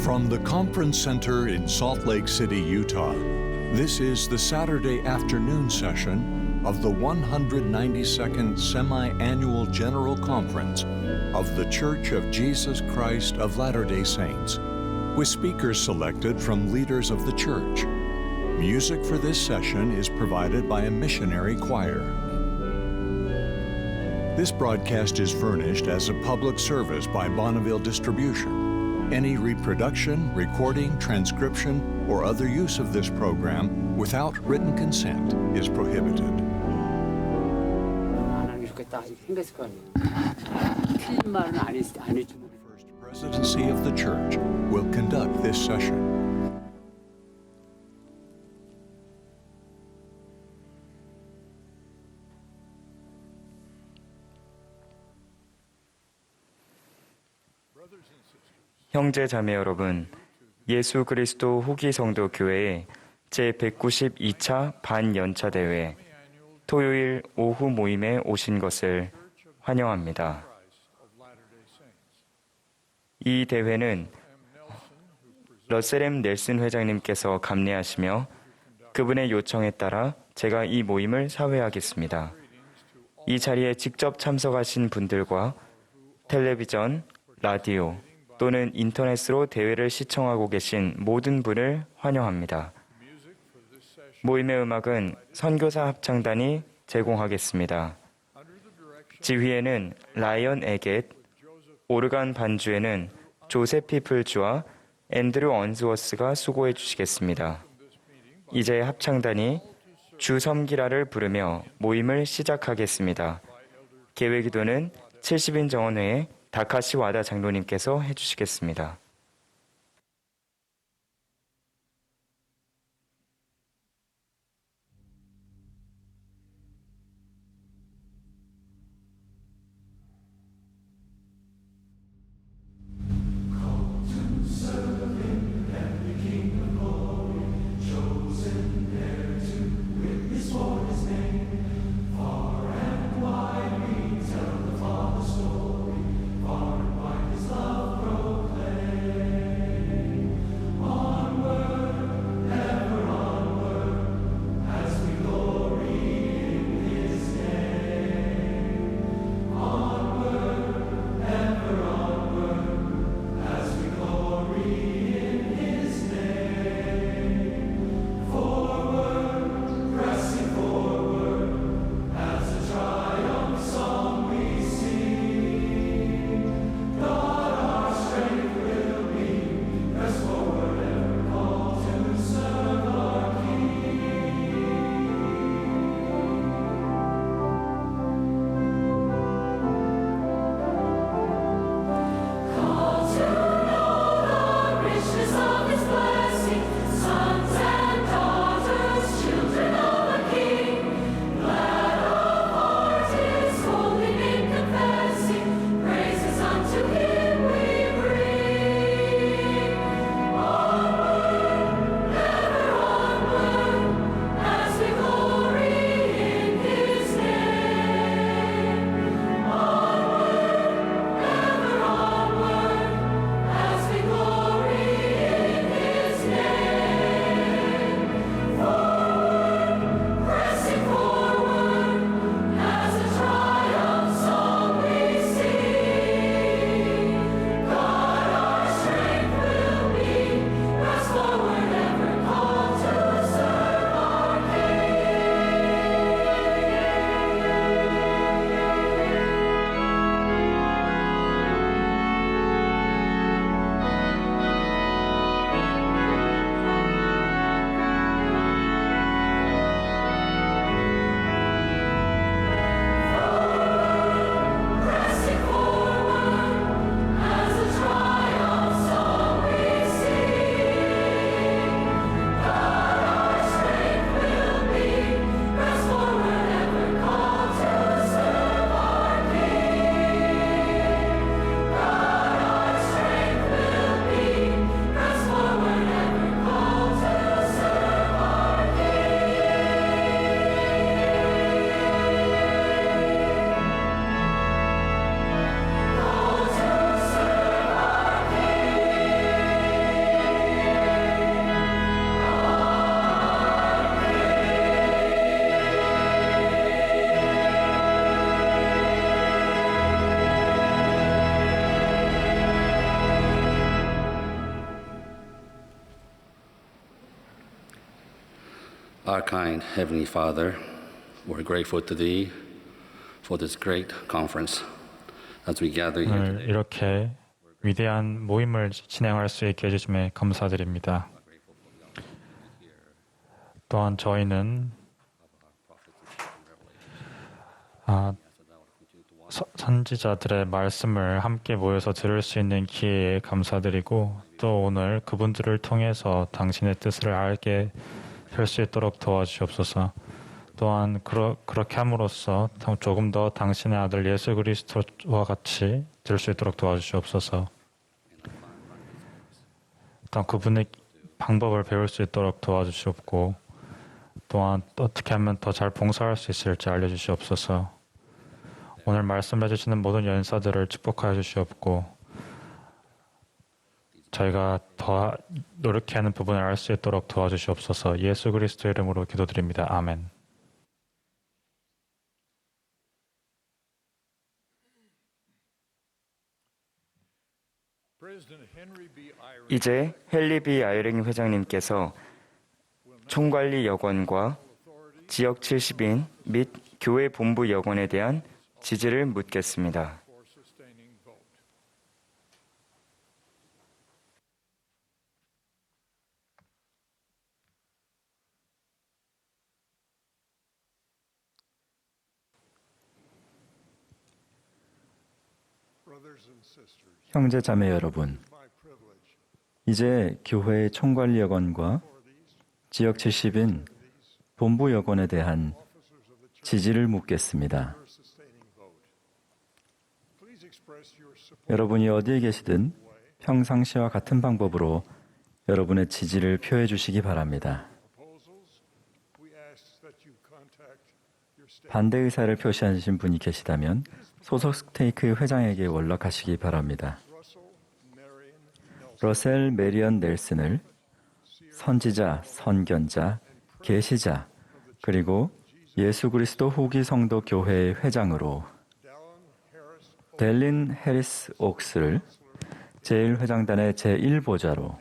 From the Conference Center in Salt Lake City, Utah, this is the Saturday afternoon session of the 192nd Semi-Annual General Conference of The Church of Jesus Christ of Latter-day Saints, with speakers selected from leaders of the church. Music for this session is provided by a missionary choir. This broadcast is furnished as a public service by Bonneville Distribution. Any reproduction, recording, transcription, or other use of this program without written consent is prohibited. First Presidency of the Church will conduct this session. 형제 자매 여러분, 예수 그리스도 후기 성도 교회의 제192차 반연차 대회 토요일 오후 모임에 오신 것을 환영합니다. 이 대회는 러셀 M. 넬슨 회장님께서 감내하시며 그분의 요청에 따라 제가 이 모임을 사회하겠습니다. 이 자리에 직접 참석하신 분들과 텔레비전, 라디오, 또는 인터넷으로 대회를 시청하고 계신 모든 분을 환영합니다. 모임의 음악은 선교사 합창단이 제공하겠습니다. 지휘에는 라이언 에겟, 오르간 반주에는 조셉 피플즈와 앤드류 언스워스가 수고해 주시겠습니다. 이제 합창단이 주 섬기라를 부르며 모임을 시작하겠습니다. 계획기도는 70인 정원회의 다카시 와다 장로님께서 해주시겠습니다. Far and wide his love proclaim. Our kind Heavenly Father, we're grateful to Thee for this great conference as we gather here 오늘 today. 이렇게 위대한 모임을 진행할 수 있게 해주심에 감사드립니다. 또한 저희는 선지자들의 말씀을 함께 모여서 들을 수 있는 기회에 감사드리고 또 오늘 그분들을 통해서 당신의 뜻을 알게 할 수 있도록 도와주시옵소서. 또한 그렇게 함으로써 조금 더 당신의 아들 예수 그리스도와 같이 될 수 있도록 도와주시옵소서. 또한 그분의 방법을 배울 수 있도록 도와주시옵고 또한 어떻게 하면 더 잘 봉사할 수 있을지 알려주시옵소서. 오늘 말씀해 주시는 모든 연사들을 축복하여 주시옵고 저희가 더 노력해야 하는 부분을 알 수 있도록 도와주시옵소서. 예수 그리스도의 이름으로 기도드립니다. 아멘. 이제 헨리 B. 아이링 회장님께서 총관리 여건과 지역 70인 및 교회 본부 여건에 대한 지지를 묻겠습니다. 형제 자매 여러분, 이제 교회의 총관리 여건과 지역 70인 본부 여건에 대한 지지를 묻겠습니다. 여러분이 어디에 계시든 평상시와 같은 방법으로 여러분의 지지를 표해 주시기 바랍니다. 반대 의사를 표시하신 분이 계시다면 소속 스테이크 회장에게 연락하시기 바랍니다. 러셀 메리언 넬슨을 선지자, 선견자, 계시자, 그리고 예수 그리스도 후기 성도 교회의 회장으로 델린 해리스 옥스를 제1회장단의 제1보좌로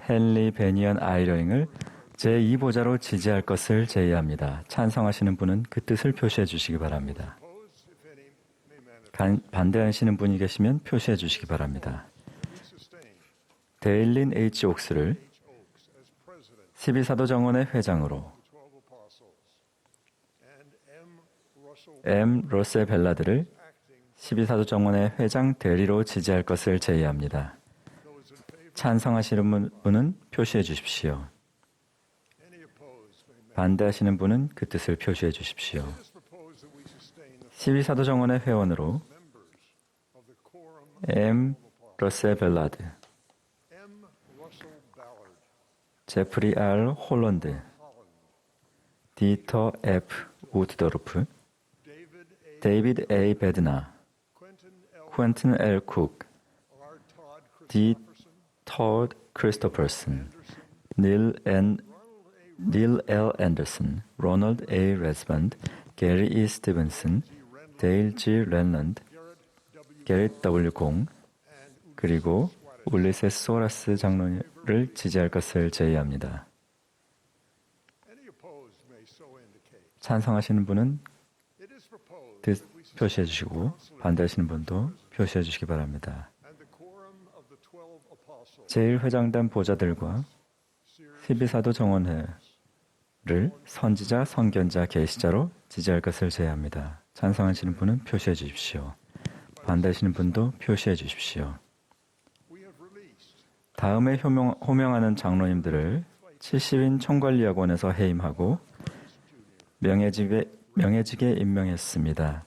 헨리 베니언 아이러잉을 제2보좌로 지지할 것을 제의합니다. 찬성하시는 분은 그 뜻을 표시해 주시기 바랍니다. 반대하시는 분이 계시면 표시해 주시기 바랍니다. 데일린 H. 옥스를 12사도 정원의 회장으로 M. 로세 벨라드를 12사도 정원의 회장 대리로 지지할 것을 제의합니다. 찬성하시는 분은 표시해 주십시오. 반대하시는 분은 그 뜻을 표시해 주십시오. 12사도 정원의 회원으로 M. 러셀 벨라드, 제프리 R. 홀런드, 디터 F. 우드더루프, 데이비드 A. 베드나, 퀸튼 L. 쿡, D. 토드 크리스토퍼슨, 닐 L. 앤더슨, 로널드 A. 레스반드, 게리 E. 스티븐슨, 데일 G. 랜런드, 게릿 W. 공, 그리고 울리세스 소라스 장로를 지지할 것을 제의합니다. 찬성하시는 분은 뜻 표시해 주시고 반대하시는 분도 표시해 주시기 바랍니다. 제1회장단 보좌들과 12사도 정원회를 선지자, 선견자, 계시자로 지지할 것을 제의합니다. 찬성하시는 분은 표시해 주십시오. 반대하시는 분도 표시해 주십시오. 다음에 호명하는 장로님들을 70인 총관리학원에서 해임하고 명예직에 임명했습니다.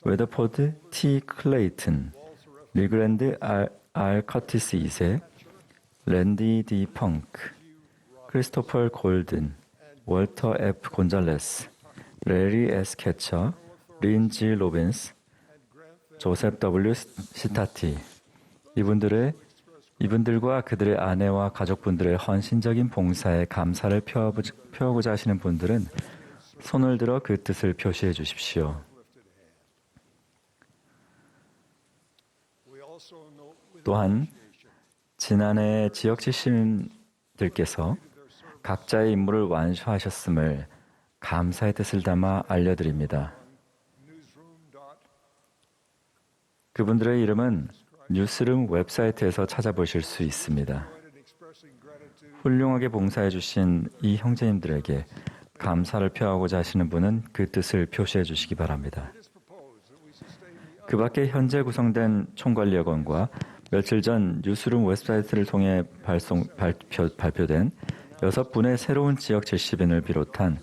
웨더포드 T. 클레이튼, 리그랜드 R. 커티스 2세, 랜디 D. 펑크, 크리스토퍼 골든, 월터 F. 곤잘레스, 레리 S. 캐처, 린 G. 로빈스, 조셉 W. 시타티. 이분들과 그들의 아내와 가족분들의 헌신적인 봉사에 감사를 표하고자 하시는 분들은 손을 들어 그 뜻을 표시해 주십시오. 또한 지난해 지역지 시민들께서 각자의 임무를 완수하셨음을 감사의 뜻을 담아 알려드립니다. 그분들의 이름은 뉴스룸 웹사이트에서 찾아보실 수 있습니다. 훌륭하게 봉사해 주신 이 형제님들에게 감사를 표하고자 하시는 분은 그 뜻을 표시해 주시기 바랍니다. 그 밖에 현재 구성된 총관리여건과 며칠 전 뉴스룸 웹사이트를 통해 발표된 6분의 새로운 지역 70인을 비롯한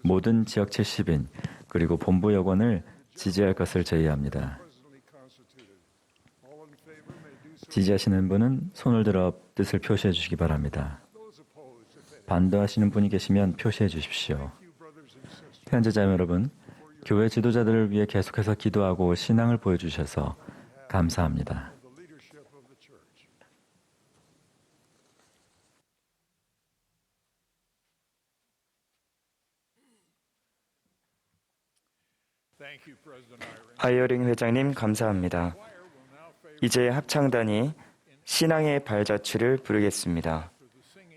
모든 지역 70인 그리고 본부 여건을 지지할 것을 제의합니다. 지지하시는 분은 손을 들어 뜻을 표시해 주시기 바랍니다. 반대하시는 분이 계시면 표시해 주십시오. 현재자 여러분, 교회 지도자들을 위해 계속해서 기도하고 신앙을 보여주셔서 감사합니다. 아이어링 회장님 감사합니다. 이제 합창단이 신앙의 발자취를 부르겠습니다.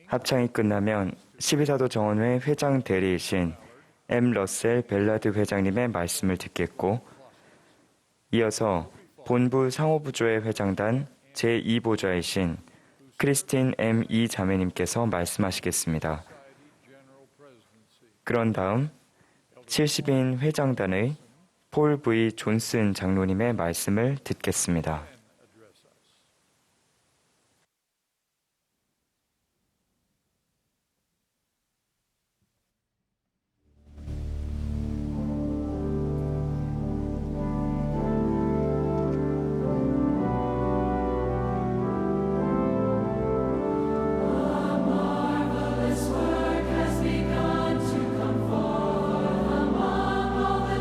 합창이 끝나면 12사도 정원회 회장 대리이신 M. 러셀 벨라드 회장님의 말씀을 듣겠고 이어서 본부 상호부조의 회장단 제2보좌이신 크리스틴 M. 이 자매님께서 말씀하시겠습니다. 그런 다음 70인 회장단의 폴 V. 존슨 장로님의 말씀을 듣겠습니다.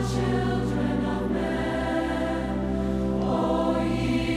Children of men, oh ye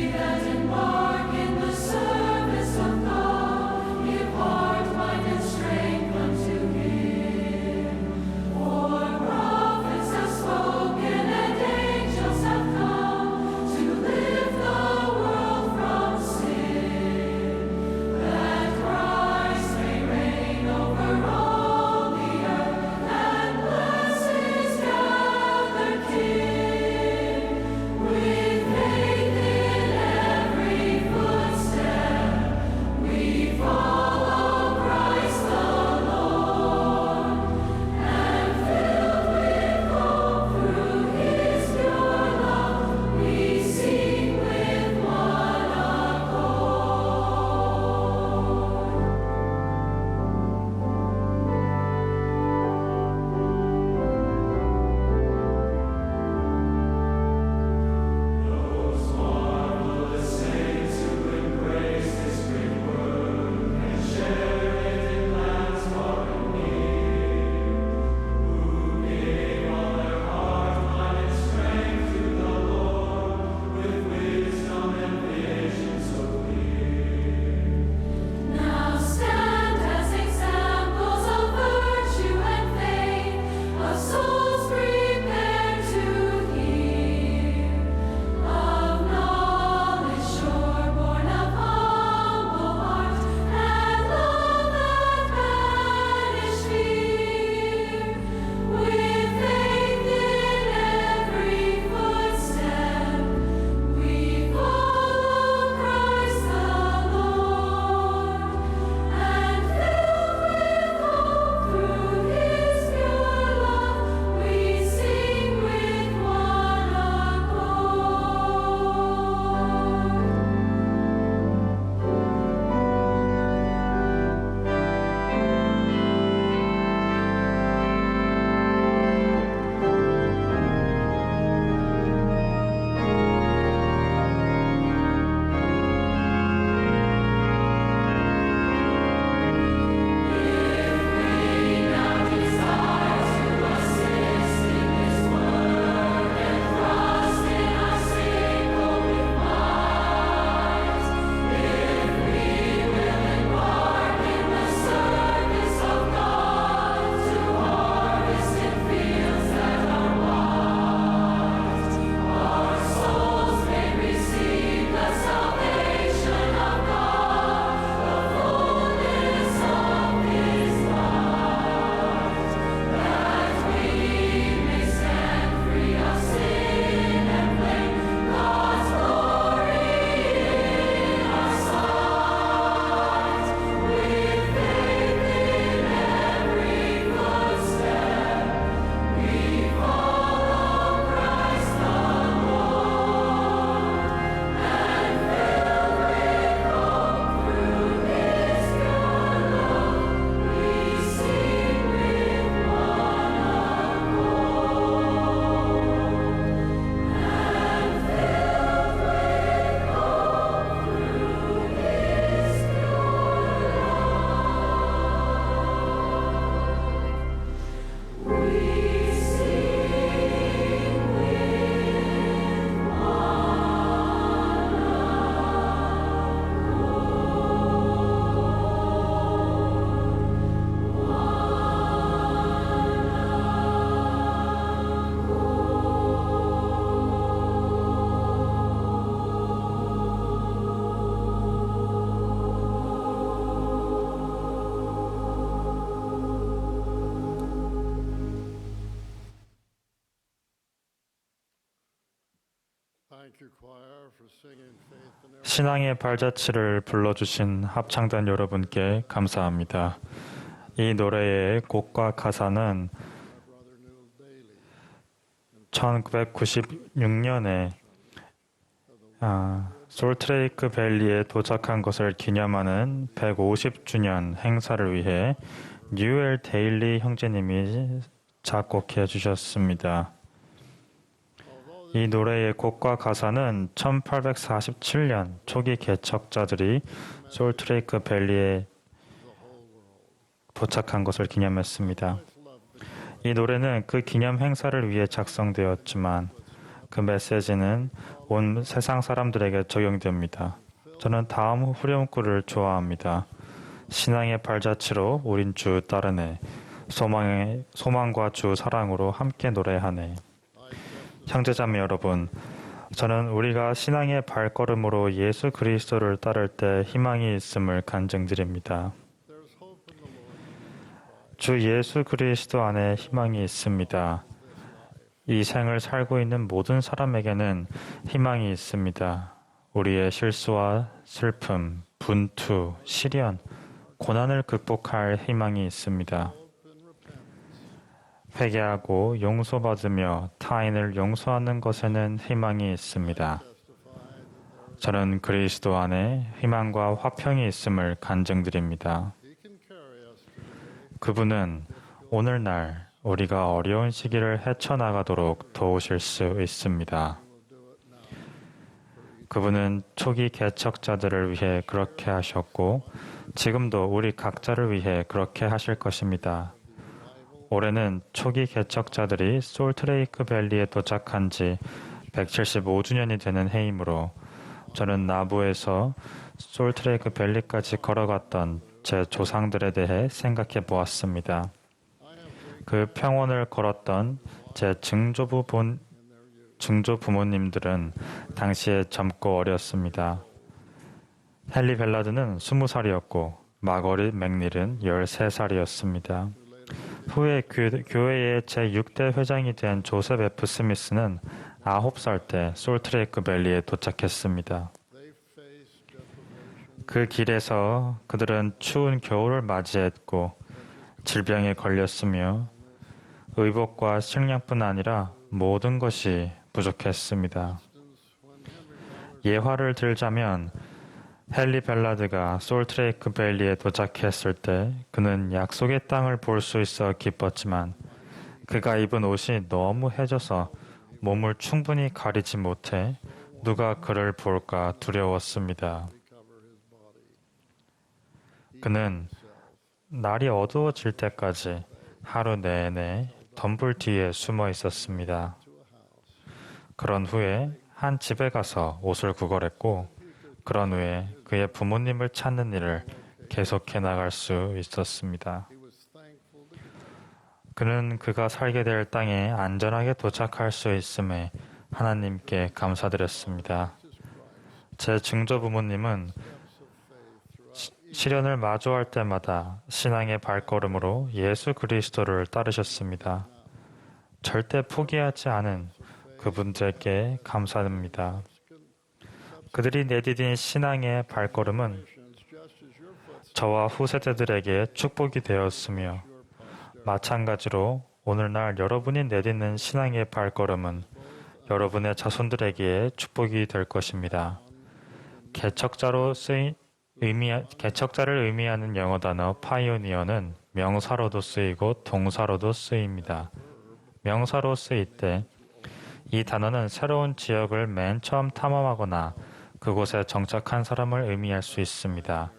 신앙의 발자취를 불러주신 합창단 여러분께 감사합니다. 이 노래의 곡과 가사는 1996년에 솔트레이크 밸리에 도착한 것을 기념하는 150주년 행사를 위해 뉴엘 데일리 형제님이 작곡해 주셨습니다. 이 노래의 곡과 가사는 1847년 초기 개척자들이 솔트레이크 밸리에 도착한 것을 기념했습니다. 이 노래는 그 기념 행사를 위해 작성되었지만 그 메시지는 온 세상 사람들에게 적용됩니다. 저는 다음 후렴구를 좋아합니다. 신앙의 발자취로 우린 주 따르네. 소망과 주 사랑으로 함께 노래하네. 형제자매 여러분, 저는 우리가 신앙의 발걸음으로 예수 그리스도를 따를 때 희망이 있음을 간증드립니다. 주 예수 그리스도 안에 희망이 있습니다. 이 생을 살고 있는 모든 사람에게는 희망이 있습니다. 우리의 실수와 슬픔, 분투, 시련, 고난을 극복할 희망이 있습니다. 회개하고 용서받으며 타인을 용서하는 것에는 희망이 있습니다. 저는 그리스도 안에 희망과 화평이 있음을 간증드립니다. 그분은 오늘날 우리가 어려운 시기를 헤쳐나가도록 도우실 수 있습니다. 그분은 초기 개척자들을 위해 그렇게 하셨고 지금도 우리 각자를 위해 그렇게 하실 것입니다. 올해는 초기 개척자들이 솔트레이크 밸리에 도착한 지 175주년이 되는 해이므로 저는 나부에서 솔트레이크 밸리까지 걸어갔던 제 조상들에 대해 생각해 보았습니다. 그 평원을 걸었던 제 증조 부모님들은 당시에 젊고 어렸습니다. 헨리 벨라드는 20살이었고 마거릿 맥닐은 13살이었습니다. 후에 교회의 제6대 회장이 된 조셉 F. 스미스는 9살 때 솔트레이크 밸리에 도착했습니다. 그 길에서 그들은 추운 겨울을 맞이했고 질병에 걸렸으며 의복과 식량뿐 아니라 모든 것이 부족했습니다. 예화를 들자면 헨리 벨라드가 솔트레이크 밸리에 도착했을 때 그는 약속의 땅을 볼 수 있어 기뻤지만 그가 입은 옷이 너무 해져서 몸을 충분히 가리지 못해 누가 그를 볼까 두려웠습니다. 그는 날이 어두워질 때까지 하루 내내 덤불 뒤에 숨어 있었습니다. 그런 후에 한 집에 가서 옷을 구걸했고 그런 후에 그의 부모님을 찾는 일을 계속해 나갈 수 있었습니다. 그는 그가 살게 될 땅에 안전하게 도착할 수 있음에 하나님께 감사드렸습니다. 제 증조 부모님은 시련을 마주할 때마다 신앙의 발걸음으로 예수 그리스도를 따르셨습니다. 절대 포기하지 않은 그분들께 감사합니다. 그들이 내디딘 신앙의 발걸음은 저와 후세대들에게 축복이 되었으며 마찬가지로 오늘날 여러분이 내딛는 신앙의 발걸음은 여러분의 자손들에게 축복이 될 것입니다. 개척자를 의미하는 영어 단어 파이오니어는 명사로도 쓰이고 동사로도 쓰입니다. 명사로 쓰일 때 이 단어는 새로운 지역을 맨 처음 탐험하거나 그곳에 정착한 사람을 의미할 수 있습니다.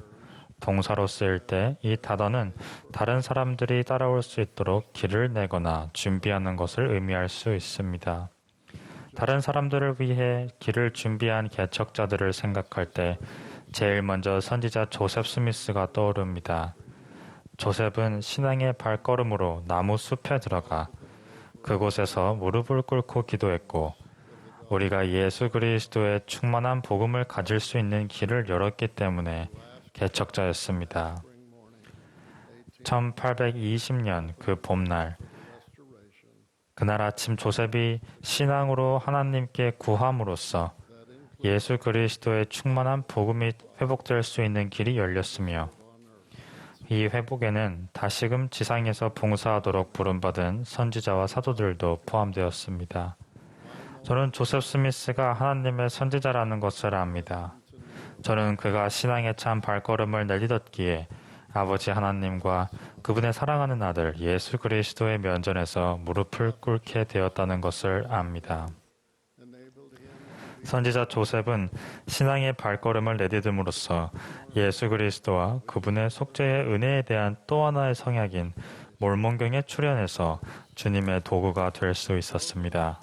동사로 쓰일 때 이 단어는 다른 사람들이 따라올 수 있도록 길을 내거나 준비하는 것을 의미할 수 있습니다. 다른 사람들을 위해 길을 준비한 개척자들을 생각할 때 제일 먼저 선지자 조셉 스미스가 떠오릅니다. 조셉은 신앙의 발걸음으로 나무 숲에 들어가 그곳에서 무릎을 꿇고 기도했고 우리가 예수 그리스도의 충만한 복음을 가질 수 있는 길을 열었기 때문에 개척자였습니다. 1820년 그 봄날 그날 아침 조셉이 신앙으로 하나님께 구함으로써 예수 그리스도의 충만한 복음이 회복될 수 있는 길이 열렸으며 이 회복에는 다시금 지상에서 봉사하도록 부름받은 선지자와 사도들도 포함되었습니다. 저는 조셉 스미스가 하나님의 선지자라는 것을 압니다. 저는 그가 신앙의 참 발걸음을 내딛었기에 아버지 하나님과 그분의 사랑하는 아들 예수 그리스도의 면전에서 무릎을 꿇게 되었다는 것을 압니다. 선지자 조셉은 신앙의 발걸음을 내딛음으로써 예수 그리스도와 그분의 속죄의 은혜에 대한 또 하나의 성약인 몰몬경에 출연해서 주님의 도구가 될 수 있었습니다.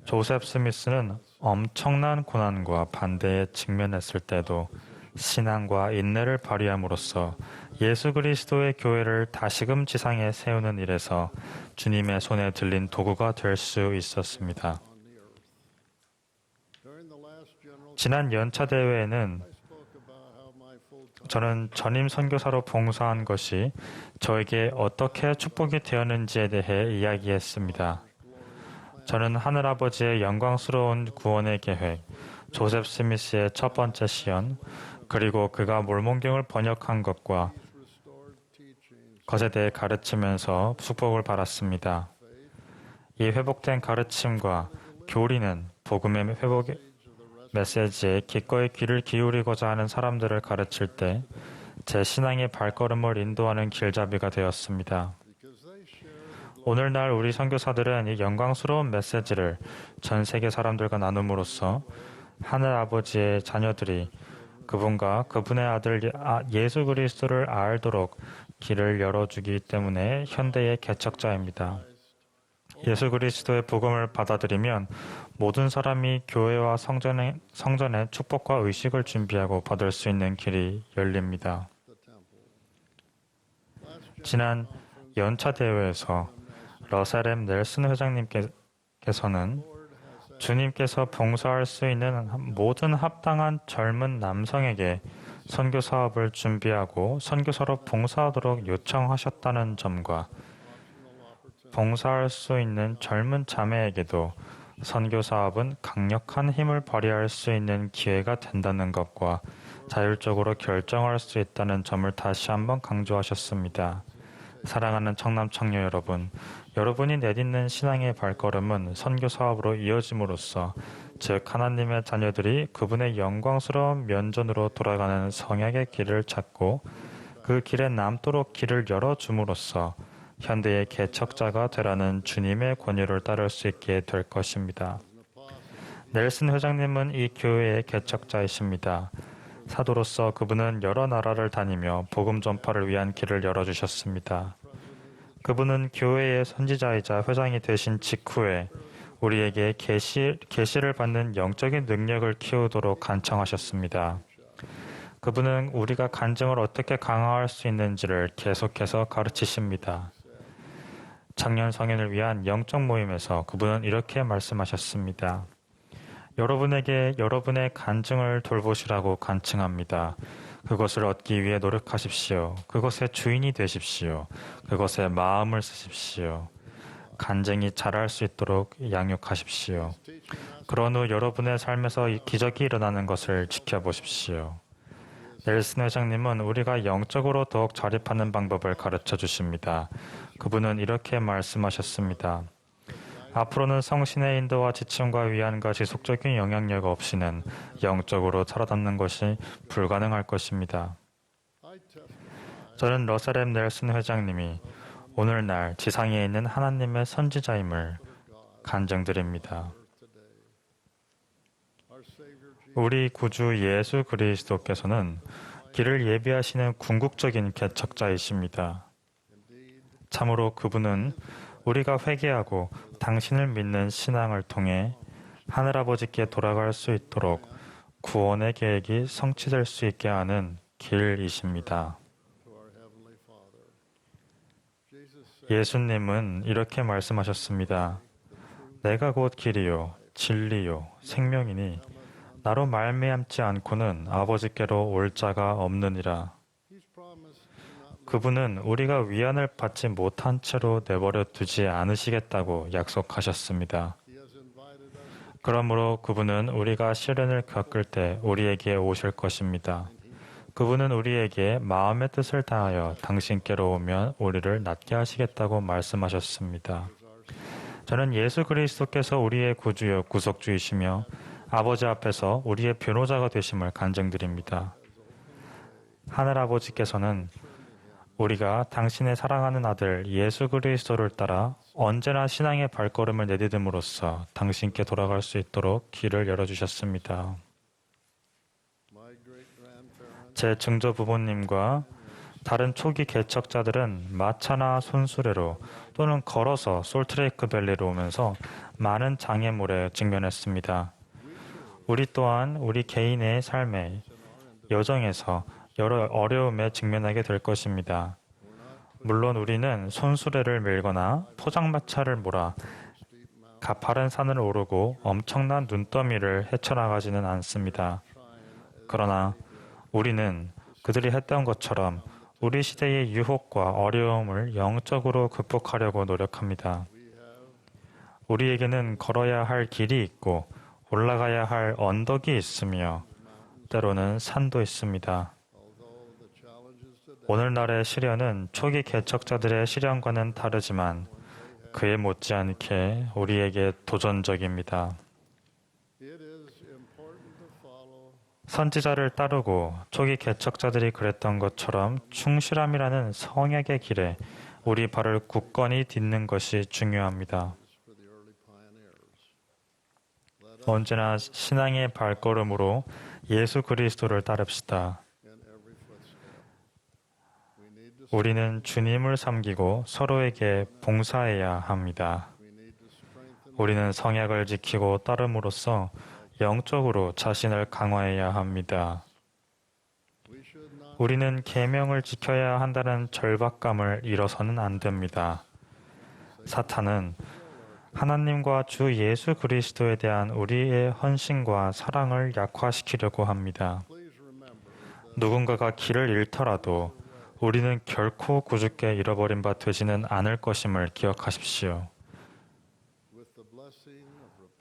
조셉 스미스는 엄청난 고난과 반대에 직면했을 때도 신앙과 인내를 발휘함으로써 예수 그리스도의 교회를 다시금 지상에 세우는 일에서 주님의 손에 들린 도구가 될 수 있었습니다. 지난 연차 대회에는 저는 전임 선교사로 봉사한 것이 저에게 어떻게 축복이 되었는지에 대해 이야기했습니다. 저는 하늘아버지의 영광스러운 구원의 계획, 조셉 스미스의 첫 번째 시연, 그리고 그가 몰몬경을 번역한 것과 것에 대해 가르치면서 축복을 받았습니다. 이 회복된 가르침과 교리는 복음의 회복 메시지에 기꺼이 귀를 기울이고자 하는 사람들을 가르칠 때 제 신앙의 발걸음을 인도하는 길잡이가 되었습니다. 오늘날 우리 선교사들은 이 영광스러운 메시지를 전 세계 사람들과 나눔으로써 하늘 아버지의 자녀들이 그분과 그분의 아들 예수 그리스도를 알도록 길을 열어주기 때문에 현대의 개척자입니다. 예수 그리스도의 복음을 받아들이면 모든 사람이 교회와 성전의 축복과 의식을 준비하고 받을 수 있는 길이 열립니다. 지난 연차 대회에서 러셀 M. 넬슨 회장님께서는 주님께서 봉사할 수 있는 모든 합당한 젊은 남성에게 선교 사업을 준비하고 선교사로 봉사하도록 요청하셨다는 점과 봉사할 수 있는 젊은 자매에게도 선교 사업은 강력한 힘을 발휘할 수 있는 기회가 된다는 것과 자율적으로 결정할 수 있다는 점을 다시 한번 강조하셨습니다. 사랑하는 청남 청녀 여러분, 여러분이 내딛는 신앙의 발걸음은 선교 사업으로 이어짐으로써 즉 하나님의 자녀들이 그분의 영광스러운 면전으로 돌아가는 성약의 길을 찾고 그 길에 남도록 길을 열어줌으로써 현대의 개척자가 되라는 주님의 권유를 따를 수 있게 될 것입니다. 넬슨 회장님은 이 교회의 개척자이십니다. 사도로서 그분은 여러 나라를 다니며 복음 전파를 위한 길을 열어주셨습니다. 그분은 교회의 선지자이자 회장이 되신 직후에 우리에게 계시를 받는 영적인 능력을 키우도록 간청하셨습니다. 그분은 우리가 간증을 어떻게 강화할 수 있는지를 계속해서 가르치십니다. 청년 성인을 위한 영적 모임에서 그분은 이렇게 말씀하셨습니다. 여러분에게 여러분의 간증을 돌보시라고 간청합니다. 그것을 얻기 위해 노력하십시오. 그것의 주인이 되십시오. 그것에 마음을 쓰십시오. 간증이 자랄 수 있도록 양육하십시오. 그런 후 여러분의 삶에서 기적이 일어나는 것을 지켜보십시오. 넬슨 회장님은 우리가 영적으로 더욱 자립하는 방법을 가르쳐 주십니다. 그분은 이렇게 말씀하셨습니다. 앞으로는 성신의 인도와 지침과 위안과 지속적인 영향력 없이는 영적으로 살아남는 것이 불가능할 것입니다. 저는 러셀 M. 넬슨 회장님이 오늘날 지상에 있는 하나님의 선지자임을 간증드립니다. 우리 구주 예수 그리스도께서는 길을 예비하시는 궁극적인 개척자이십니다. 참으로 그분은 우리가 회개하고 당신을 믿는 신앙을 통해 하늘아버지께 돌아갈 수 있도록 구원의 계획이 성취될 수 있게 하는 길이십니다. 예수님은 이렇게 말씀하셨습니다. 내가 곧 길이요, 진리요, 생명이니 나로 말미암지 않고는 아버지께로 올 자가 없느니라. 그분은 우리가 위안을 받지 못한 채로 내버려 두지 않으시겠다고 약속하셨습니다. 그러므로 그분은 우리가 시련을 겪을 때 우리에게 오실 것입니다. 그분은 우리에게 마음의 뜻을 다하여 당신께로 오면 우리를 낫게 하시겠다고 말씀하셨습니다. 저는 예수 그리스도께서 우리의 구주여 구속주이시며 아버지 앞에서 우리의 변호자가 되심을 간증드립니다. 하늘아버지께서는 우리가 당신의 사랑하는 아들 예수 그리스도를 따라 언제나 신앙의 발걸음을 내디딤으로써 당신께 돌아갈 수 있도록 길을 열어주셨습니다. 제 증조 부모님과 다른 초기 개척자들은 마차나 손수레로 또는 걸어서 솔트레이크 밸리로 오면서 많은 장애물에 직면했습니다. 우리 또한 우리 개인의 삶의 여정에서 여러 어려움에 직면하게 될 것입니다. 물론 우리는 손수레를 밀거나 포장마차를 몰아 가파른 산을 오르고 엄청난 눈더미를 헤쳐나가지는 않습니다. 그러나 우리는 그들이 했던 것처럼 우리 시대의 유혹과 어려움을 영적으로 극복하려고 노력합니다. 우리에게는 걸어야 할 길이 있고 올라가야 할 언덕이 있으며 때로는 산도 있습니다. 오늘날의 시련은 초기 개척자들의 시련과는 다르지만 그에 못지않게 우리에게 도전적입니다. 선지자를 따르고 초기 개척자들이 그랬던 것처럼 충실함이라는 성약의 길에 우리 발을 굳건히 딛는 것이 중요합니다. 언제나 신앙의 발걸음으로 예수 그리스도를 따릅시다. 우리는 주님을 섬기고 서로에게 봉사해야 합니다. 우리는 성약을 지키고 따름으로써 영적으로 자신을 강화해야 합니다. 우리는 계명을 지켜야 한다는 절박감을 잃어서는 안 됩니다. 사탄은 하나님과 주 예수 그리스도에 대한 우리의 헌신과 사랑을 약화시키려고 합니다. 누군가가 길을 잃더라도 우리는 결코 구주께 잃어버린 바 되지는 않을 것임을 기억하십시오.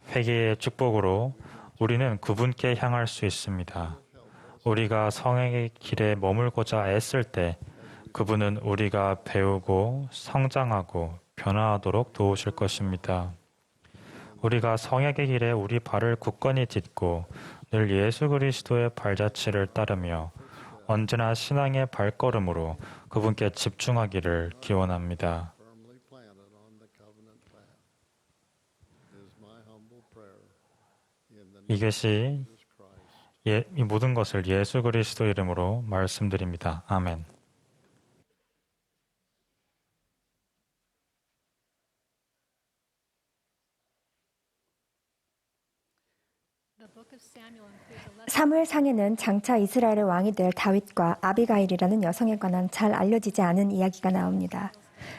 회개의 축복으로 우리는 그분께 향할 수 있습니다. 우리가 성행의 길에 머물고자 애쓸 때 그분은 우리가 배우고 성장하고 변화하도록 도우실 것입니다. 우리가 성약의 길에 우리 발을 굳건히 딛고 늘 예수 그리스도의 발자취를 따르며 언제나 신앙의 발걸음으로 그분께 집중하기를 기원합니다. 이것이 이 모든 것을 예수 그리스도 이름으로 말씀드립니다. 아멘. 사무엘상에는 장차 이스라엘의 왕이 될 다윗과 아비가일이라는 여성에 관한 잘 알려지지 않은 이야기가 나옵니다.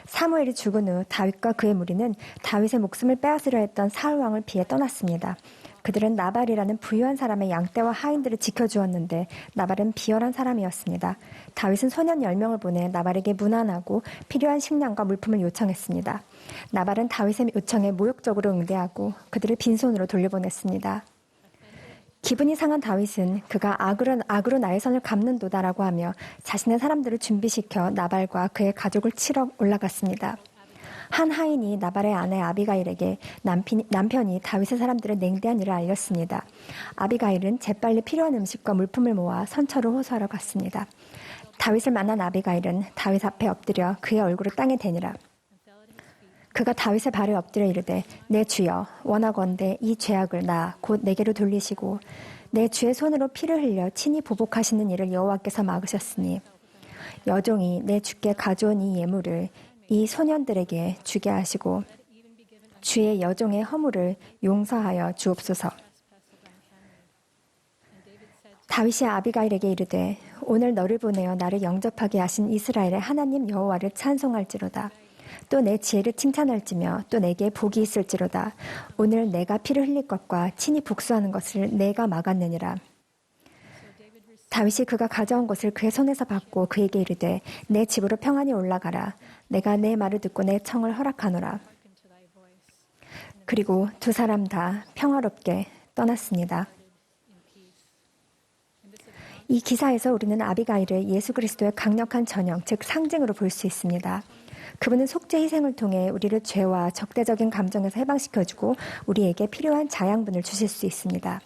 사무엘이 죽은 후 다윗과 그의 무리는 다윗의 목숨을 빼앗으려 했던 사울 왕을 피해 떠났습니다. 그들은 나발이라는 부유한 사람의 양떼와 하인들을 지켜주었는데 나발은 비열한 사람이었습니다. 다윗은 소년 10명을 보내 나발에게 무난하고 필요한 식량과 물품을 요청했습니다. 나발은 다윗의 요청에 모욕적으로 응대하고 그들을 빈손으로 돌려보냈습니다. 기분이 상한 다윗은 그가 악으로 나의 선을 갚는도다라고 하며 자신의 사람들을 준비시켜 나발과 그의 가족을 치러 올라갔습니다. 한 하인이 나발의 아내 아비가일에게 남편이 다윗의 사람들의 냉대한 일을 알렸습니다. 아비가일은 재빨리 필요한 음식과 물품을 모아 선처로 호소하러 갔습니다. 다윗을 만난 아비가일은 다윗 앞에 엎드려 그의 얼굴을 땅에 대니라. 그가 다윗의 발에 엎드려 이르되 내 주여 원하건대 이 죄악을 나 곧 내게로 돌리시고 내 주의 손으로 피를 흘려 친히 보복하시는 일을 여호와께서 막으셨으니 여종이 내 주께 가져온 이 예물을 이 소년들에게 주게 하시고 주의 여종의 허물을 용서하여 주옵소서. 다윗이 아비가일에게 이르되 오늘 너를 보내어 나를 영접하게 하신 이스라엘의 하나님 여호와를 찬송할지로다. 또 내 지혜를 칭찬할지며 또 내게 복이 있을지로다. 오늘 내가 피를 흘릴 것과 친히 복수하는 것을 내가 막았느니라. 다윗이 그가 가져온 것을 그의 손에서 받고 그에게 이르되 내 집으로 평안히 올라가라. 내가 내 말을 듣고 내 청을 허락하노라. 그리고 두 사람 다 평화롭게 떠났습니다. 이 기사에서 우리는 아비가일을 예수 그리스도의 강력한 전형, 즉 상징으로 볼 수 있습니다. 그분은 속죄 희생을 통해 우리를 죄와 적대적인 감정에서 해방시켜주고 우리에게 필요한 자양분을 주실 수 있습니다.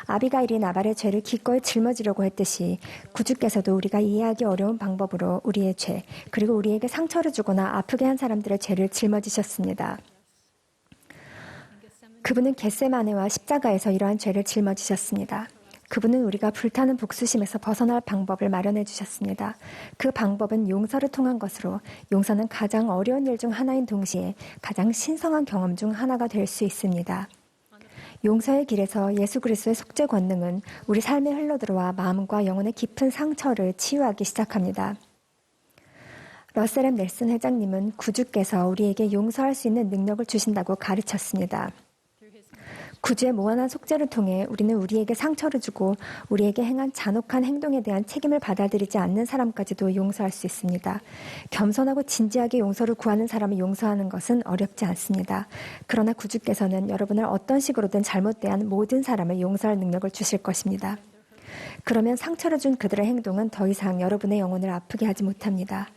아비가일이 나발의 죄를 기꺼이 짊어지려고 했듯이 구주께서도 우리가 이해하기 어려운 방법으로 우리의 죄, 그리고 우리에게 상처를 주거나 아프게 한 사람들의 죄를 짊어지셨습니다. 그분은 겟세마네와 십자가에서 이러한 죄를 짊어지셨습니다. 그분은 우리가 불타는 복수심에서 벗어날 방법을 마련해 주셨습니다. 그 방법은 용서를 통한 것으로 용서는 가장 어려운 일 중 하나인 동시에 가장 신성한 경험 중 하나가 될 수 있습니다. 용서의 길에서 예수 그리스도의 속죄 권능은 우리 삶에 흘러들어와 마음과 영혼의 깊은 상처를 치유하기 시작합니다. 러셀 M. 넬슨 회장님은 구주께서 우리에게 용서할 수 있는 능력을 주신다고 가르쳤습니다. 구주의 무한한 속죄를 통해 우리는 우리에게 상처를 주고 우리에게 행한 잔혹한 행동에 대한 책임을 받아들이지 않는 사람까지도 용서할 수 있습니다. 겸손하고 진지하게 용서를 구하는 사람을 용서하는 것은 어렵지 않습니다. 그러나 구주께서는 여러분을 어떤 식으로든 잘못 대한 모든 사람을 용서할 능력을 주실 것입니다. 그러면 상처를 준 그들의 행동은 더 이상 여러분의 영혼을 아프게 하지 못합니다.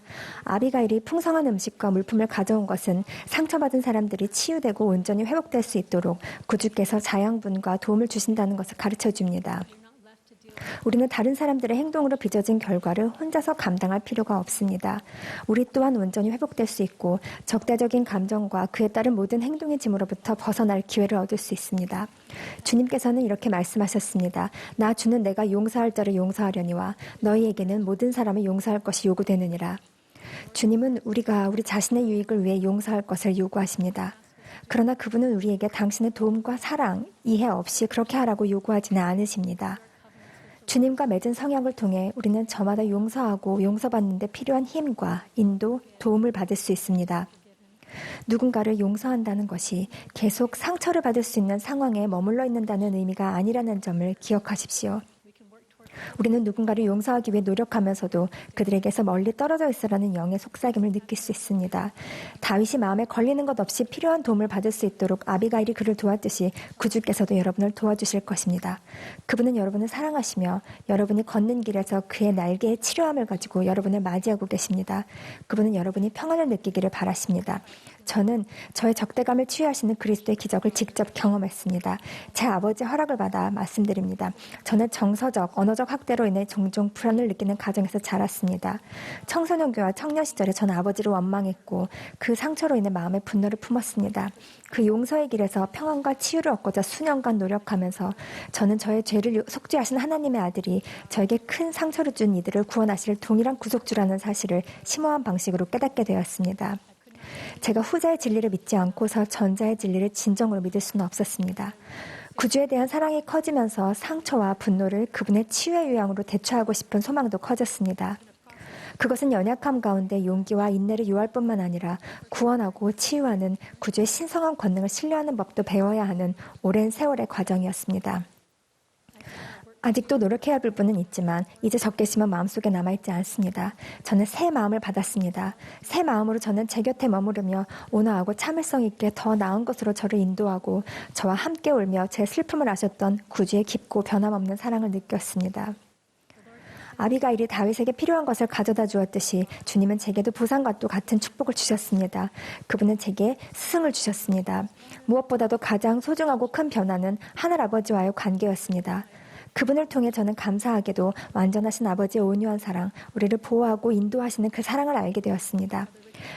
아비가일이 풍성한 음식과 물품을 가져온 것은 상처받은 사람들이 치유되고 온전히 회복될 수 있도록 구주께서 자양분과 도움을 주신다는 것을 가르쳐 줍니다. 우리는 다른 사람들의 행동으로 빚어진 결과를 혼자서 감당할 필요가 없습니다. 우리 또한 온전히 회복될 수 있고 적대적인 감정과 그에 따른 모든 행동의 짐으로부터 벗어날 기회를 얻을 수 있습니다. 주님께서는 이렇게 말씀하셨습니다. 나 주는 내가 용서할 자를 용서하려니와 너희에게는 모든 사람을 용서할 것이 요구되느니라. 주님은 우리가 우리 자신의 유익을 위해 용서할 것을 요구하십니다. 그러나 그분은 우리에게 당신의 도움과 사랑, 이해 없이 그렇게 하라고 요구하지는 않으십니다. 주님과 맺은 성약을 통해 우리는 저마다 용서하고 용서받는 데 필요한 힘과 인도, 도움을 받을 수 있습니다. 누군가를 용서한다는 것이 계속 상처를 받을 수 있는 상황에 머물러 있는다는 의미가 아니라는 점을 기억하십시오. 우리는 누군가를 용서하기 위해 노력하면서도 그들에게서 멀리 떨어져 있으라는 영의 속삭임을 느낄 수 있습니다. 다윗이 마음에 걸리는 것 없이 필요한 도움을 받을 수 있도록 아비가일이 그를 도왔듯이 구주께서도 여러분을 도와주실 것입니다. 그분은 여러분을 사랑하시며 여러분이 걷는 길에서 그의 날개의 치료함을 가지고 여러분을 맞이하고 계십니다. 그분은 여러분이 평안을 느끼기를 바라십니다. 저는 저의 적대감을 치유하시는 그리스도의 기적을 직접 경험했습니다. 제 아버지의 허락을 받아 말씀드립니다. 저는 정서적, 언어적 학대로 인해 종종 불안을 느끼는 가정에서 자랐습니다. 청소년기와 청년 시절에 저는 아버지를 원망했고 그 상처로 인해 마음의 분노를 품었습니다. 그 용서의 길에서 평안과 치유를 얻고자 수년간 노력하면서 저는 저의 죄를 속죄하신 하나님의 아들이 저에게 큰 상처를 준 이들을 구원하실 동일한 구속주라는 사실을 심오한 방식으로 깨닫게 되었습니다. 제가 후자의 진리를 믿지 않고서 전자의 진리를 진정으로 믿을 수는 없었습니다. 구주에 대한 사랑이 커지면서 상처와 분노를 그분의 치유의 요양으로 대처하고 싶은 소망도 커졌습니다. 그것은 연약함 가운데 용기와 인내를 요할 뿐만 아니라 구원하고 치유하는 구주의 신성한 권능을 신뢰하는 법도 배워야 하는 오랜 세월의 과정이었습니다. 아직도 노력해야 할 부분은 있지만 이제 적개심은 마음속에 남아있지 않습니다. 저는 새 마음을 받았습니다. 새 마음으로 저는 제 곁에 머무르며 온화하고 참을성 있게 더 나은 것으로 저를 인도하고 저와 함께 울며 제 슬픔을 아셨던 구주의 깊고 변함없는 사랑을 느꼈습니다. 아비가일이 다윗에게 필요한 것을 가져다 주었듯이 주님은 제게도 부산과 또 같은 축복을 주셨습니다. 그분은 제게 스승을 주셨습니다. 무엇보다도 가장 소중하고 큰 변화는 하늘아버지와의 관계였습니다. 그분을 통해 저는 감사하게도 완전하신 아버지의 온유한 사랑, 우리를 보호하고 인도하시는 그 사랑을 알게 되었습니다.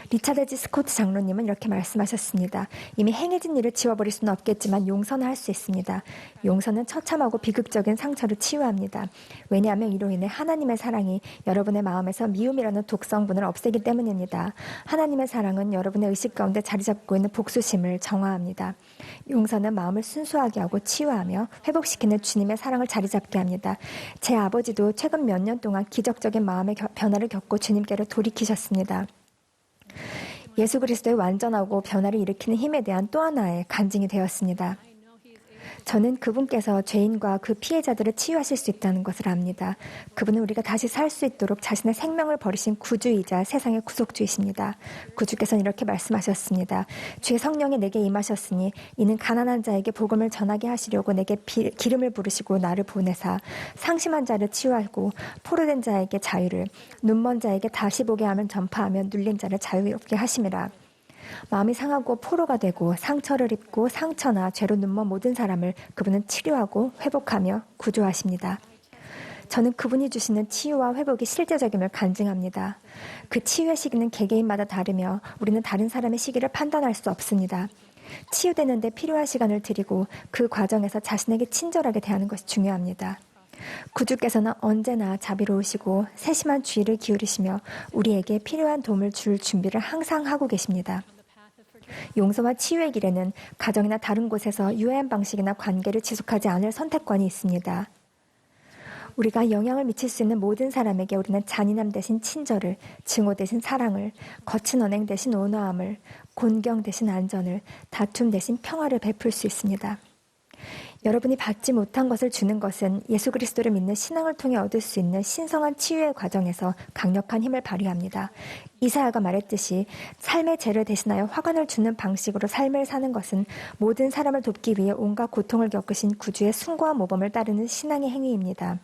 리차드 G. 스코트 장로님은 이렇게 말씀하셨습니다. 이미 행해진 일을 지워버릴 수는 없겠지만 용서는 할 수 있습니다. 용서는 처참하고 비극적인 상처를 치유합니다. 왜냐하면 이로 인해 하나님의 사랑이 여러분의 마음에서 미움이라는 독성분을 없애기 때문입니다. 하나님의 사랑은 여러분의 의식 가운데 자리 잡고 있는 복수심을 정화합니다. 용서는 마음을 순수하게 하고 치유하며 회복시키는 주님의 사랑을 자리 잡게 합니다. 제 아버지도 최근 몇 년 동안 기적적인 마음의 변화를 겪고 주님께로 돌이키셨습니다. 예수 그리스도의 완전하고 변화를 일으키는 힘에 대한 또 하나의 간증이 되었습니다. 저는 그분께서 죄인과 그 피해자들을 치유하실 수 있다는 것을 압니다. 그분은 우리가 다시 살 수 있도록 자신의 생명을 버리신 구주이자 세상의 구속주이십니다. 구주께서는 이렇게 말씀하셨습니다. 주의 성령이 내게 임하셨으니 이는 가난한 자에게 복음을 전하게 하시려고 내게 기름을 부으시고 나를 보내사 상심한 자를 치유하고 포로된 자에게 자유를, 눈먼 자에게 다시 보게 하면 전파하며 눌린 자를 자유롭게 하심이라. 마음이 상하고 포로가 되고 상처를 입고 상처나 죄로 눈먼 모든 사람을 그분은 치료하고 회복하며 구조하십니다. 저는 그분이 주시는 치유와 회복이 실제적임을 간증합니다. 그 치유의 시기는 개개인마다 다르며 우리는 다른 사람의 시기를 판단할 수 없습니다. 치유되는데 필요한 시간을 드리고 그 과정에서 자신에게 친절하게 대하는 것이 중요합니다. 구주께서는 언제나 자비로우시고 세심한 주의를 기울이시며 우리에게 필요한 도움을 줄 준비를 항상 하고 계십니다. 용서와 치유의 길에는 가정이나 다른 곳에서 유해한 방식이나 관계를 지속하지 않을 선택권이 있습니다. 우리가 영향을 미칠 수 있는 모든 사람에게 우리는 잔인함 대신 친절을, 증오 대신 사랑을, 거친 언행 대신 온화함을, 곤경 대신 안전을, 다툼 대신 평화를 베풀 수 있습니다. 여러분이 받지 못한 것을 주는 것은 예수 그리스도를 믿는 신앙을 통해 얻을 수 있는 신성한 치유의 과정에서 강력한 힘을 발휘합니다. 이사야가 말했듯이 삶의 죄를 대신하여 화관을 주는 방식으로 삶을 사는 것은 모든 사람을 돕기 위해 온갖 고통을 겪으신 구주의 숭고한 모범을 따르는 신앙의 행위입니다.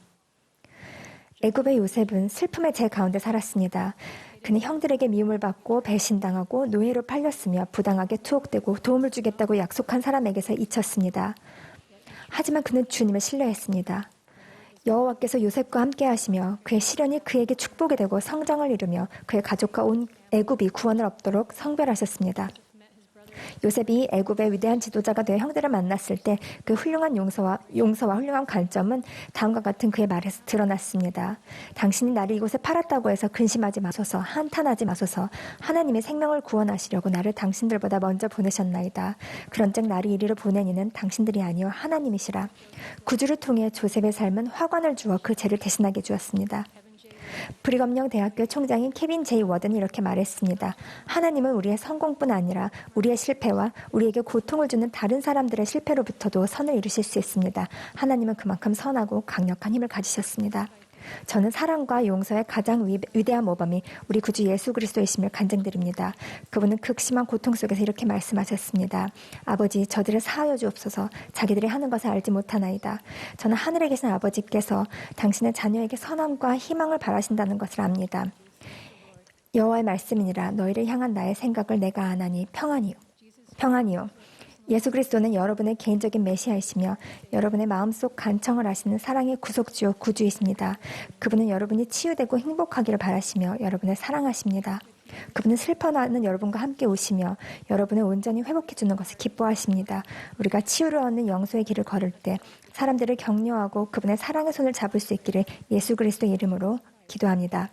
애굽의 요셉은 슬픔의 제 가운데 살았습니다. 그는 형들에게 미움을 받고 배신당하고 노예로 팔렸으며 부당하게 투옥되고 도움을 주겠다고 약속한 사람에게서 잊혔습니다. 하지만 그는 주님을 신뢰했습니다. 여호와께서 요셉과 함께 하시며 그의 시련이 그에게 축복이 되고 성장을 이루며 그의 가족과 온 애굽이 구원을 얻도록 성별하셨습니다. 요셉이 애굽의 위대한 지도자가 되어 형들을 만났을 때 그 훌륭한 용서와 훌륭한 관점은 다음과 같은 그의 말에서 드러났습니다. 당신이 나를 이곳에 팔았다고 해서 근심하지 마소서, 한탄하지 마소서. 하나님의 생명을 구원하시려고 나를 당신들보다 먼저 보내셨나이다. 그런즉 나를 이리로 보낸 이는 당신들이 아니요 하나님이시라. 구주를 통해 조셉의 삶은 화관을 주어 그 죄를 대신하게 주었습니다. 브리검령 대학교 총장인 케빈 제이 워든이 이렇게 말했습니다. 하나님은 우리의 성공뿐 아니라 우리의 실패와 우리에게 고통을 주는 다른 사람들의 실패로부터도 선을 이루실 수 있습니다. 하나님은 그만큼 선하고 강력한 힘을 가지셨습니다. 저는 사랑과 용서의 가장 위대한 모범이 우리 구주 예수 그리스도이심을 간증드립니다. 그분은 극심한 고통 속에서 이렇게 말씀하셨습니다. 아버지, 저들을 사하여 주옵소서. 자기들이 하는 것을 알지 못하나이다. 저는 하늘에 계신 아버지께서 당신의 자녀에게 선함과 희망을 바라신다는 것을 압니다. 여호와의 말씀이니라. 너희를 향한 나의 생각을 내가 아나니 평안이요. 예수 그리스도는 여러분의 개인적인 메시아이시며 여러분의 마음속 간청을 아시는 사랑의 구속주요 구주이십니다. 그분은 여러분이 치유되고 행복하기를 바라시며 여러분을 사랑하십니다. 그분은 슬퍼하는 여러분과 함께 오시며 여러분을 온전히 회복해주는 것을 기뻐하십니다. 우리가 치유를 얻는 영소의 길을 걸을 때 사람들을 격려하고 그분의 사랑의 손을 잡을 수 있기를 예수 그리스도 이름으로 기도합니다.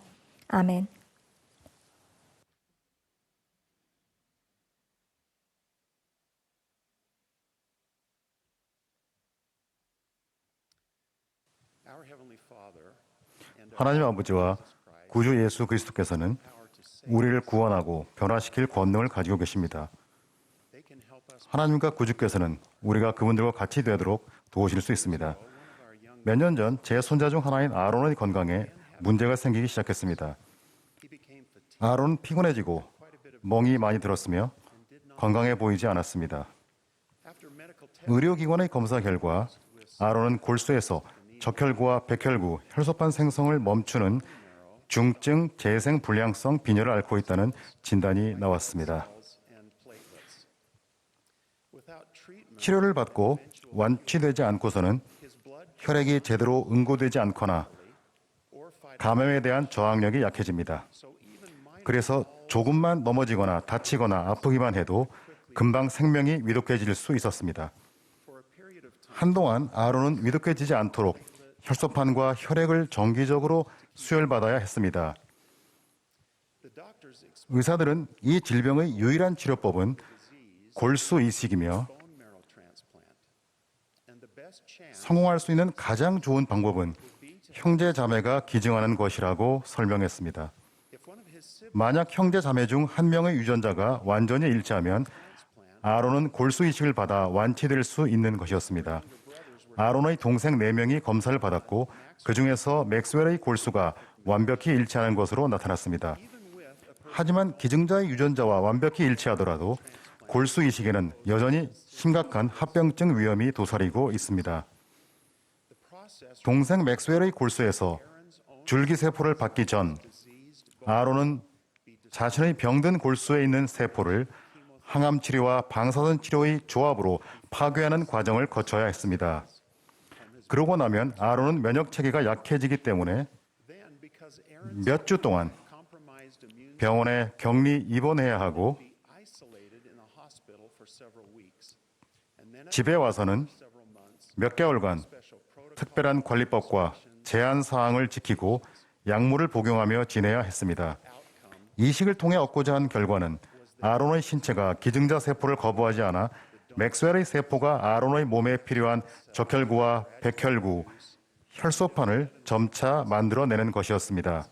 아멘. 하나님 아버지와 구주 예수 그리스도께서는 우리를 구원하고 변화시킬 권능을 가지고 계십니다. 하나님과 구주께서는 우리가 그분들과 같이 되도록 도우실 수 있습니다. 몇 년 전 제 손자 중 하나인 아론의 건강에 문제가 생기기 시작했습니다. 아론은 피곤해지고 멍이 많이 들었으며 건강해 보이지 않았습니다. 의료기관의 검사 결과 아론은 골수에서 적혈구와 백혈구, 혈소판 생성을 멈추는 중증 재생 불량성 빈혈을 앓고 있다는 진단이 나왔습니다. 치료를 받고 완치되지 않고서는 혈액이 제대로 응고되지 않거나 감염에 대한 저항력이 약해집니다. 그래서 조금만 넘어지거나 다치거나 아프기만 해도 금방 생명이 위독해질 수 있었습니다. 한동안 아론은 위독해지지 않도록 혈소판과 혈액을 정기적으로 수혈받아야 했습니다. 의사들은 이 질병의 유일한 치료법은 골수 이식이며 성공할 수 있는 가장 좋은 방법은 형제 자매가 기증하는 것이라고 설명했습니다. 만약 형제 자매 중 한 명의 유전자가 완전히 일치하면 아론은 골수 이식을 받아 완치될 수 있는 것이었습니다. 아론의 동생 4명이 검사를 받았고 그 중에서 맥스웰의 골수가 완벽히 일치하는 것으로 나타났습니다. 하지만 기증자의 유전자와 완벽히 일치하더라도 골수 이식에는 여전히 심각한 합병증 위험이 도사리고 있습니다. 동생 맥스웰의 골수에서 줄기세포를 받기 전 아론은 자신의 병든 골수에 있는 세포를 항암 치료와 방사선 치료의 조합으로 파괴하는 과정을 거쳐야 했습니다. 그러고 나면 아론은 면역 체계가 약해지기 때문에 몇 주 동안 병원에 격리 입원해야 하고 집에 와서는 몇 개월간 특별한 관리법과 제한 사항을 지키고 약물을 복용하며 지내야 했습니다. 이식을 통해 얻고자 한 결과는 아론의 신체가 기증자 세포를 거부하지 않아 맥스웰의 세포가 아론의 몸에 필요한 적혈구와 백혈구, 혈소판을 점차 만들어내는 것이었습니다.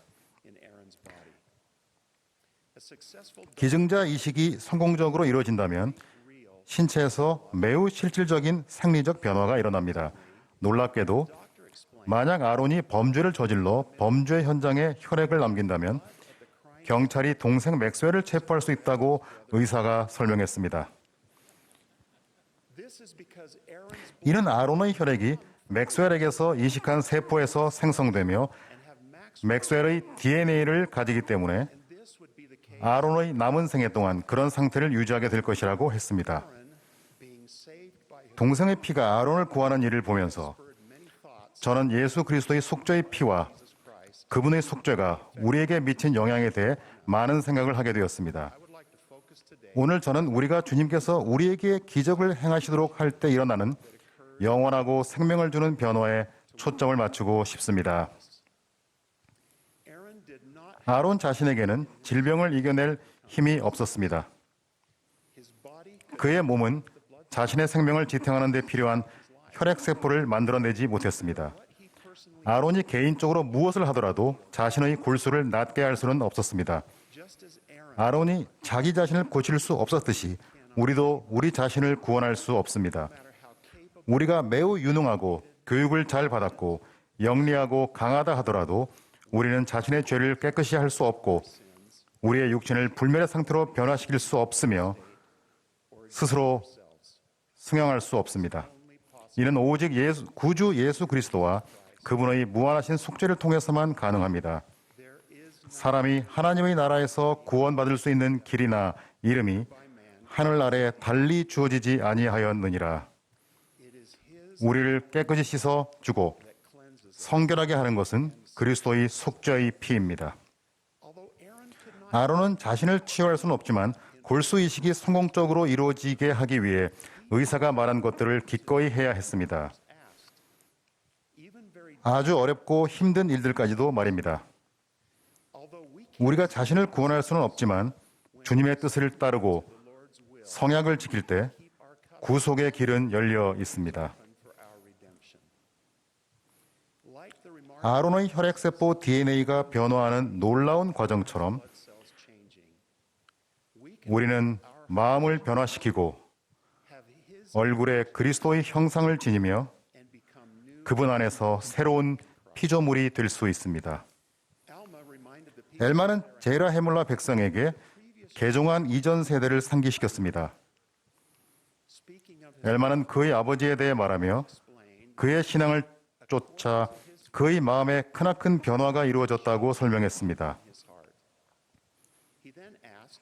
기증자 이식이 성공적으로 이루어진다면 신체에서 매우 실질적인 생리적 변화가 일어납니다. 놀랍게도 만약 아론이 범죄를 저질러 범죄 현장에 혈액을 남긴다면 경찰이 동생 맥스웰을 체포할 수 있다고 의사가 설명했습니다. 이는 아론의 혈액이 맥스웰에게서 이식한 세포에서 생성되며 맥스웰의 DNA를 가지기 때문에 아론의 남은 생애 동안 그런 상태를 유지하게 될 것이라고 했습니다. 동생의 피가 아론을 구하는 일을 보면서 저는 예수 그리스도의 속죄의 피와 그분의 속죄가 우리에게 미친 영향에 대해 많은 생각을 하게 되었습니다. 오늘 저는 우리가 주님께서 우리에게 기적을 행하시도록 할 때 일어나는 영원하고 생명을 주는 변화에 초점을 맞추고 싶습니다. 아론 자신에게는 질병을 이겨낼 힘이 없었습니다. 그의 몸은 자신의 생명을 지탱하는 데 필요한 혈액세포를 만들어내지 못했습니다. 아론이 개인적으로 무엇을 하더라도 자신의 골수를 낫게 할 수는 없었습니다. 아론이 자기 자신을 고칠 수 없었듯이 우리도 우리 자신을 구원할 수 없습니다. 우리가 매우 유능하고 교육을 잘 받았고 영리하고 강하다 하더라도 우리는 자신의 죄를 깨끗이 할 수 없고 우리의 육신을 불멸의 상태로 변화시킬 수 없으며 스스로 승용할 수 없습니다. 이는 오직 구주 예수 그리스도와 그분의 무한하신 속죄를 통해서만 가능합니다. 사람이 하나님의 나라에서 구원받을 수 있는 길이나 이름이 하늘 아래 달리 주어지지 아니하였느니라. 우리를 깨끗이 씻어 주고 성결하게 하는 것은 그리스도의 속죄의 피입니다. 아론은 자신을 치유할 수는 없지만 골수 이식이 성공적으로 이루어지게 하기 위해 의사가 말한 것들을 기꺼이 해야 했습니다. 아주 어렵고 힘든 일들까지도 말입니다. 우리가 자신을 구원할 수는 없지만 주님의 뜻을 따르고 성약을 지킬 때 구속의 길은 열려 있습니다. 아론의 혈액세포 DNA가 변화하는 놀라운 과정처럼 우리는 마음을 변화시키고 얼굴에 그리스도의 형상을 지니며 그분 안에서 새로운 피조물이 될 수 있습니다. 엘마는 제라 헤몰라 백성에게 개종한 이전 세대를 상기시켰습니다. 엘마는 그의 아버지에 대해 말하며 그의 신앙을 쫓아 그의 마음에 크나큰 변화가 이루어졌다고 설명했습니다.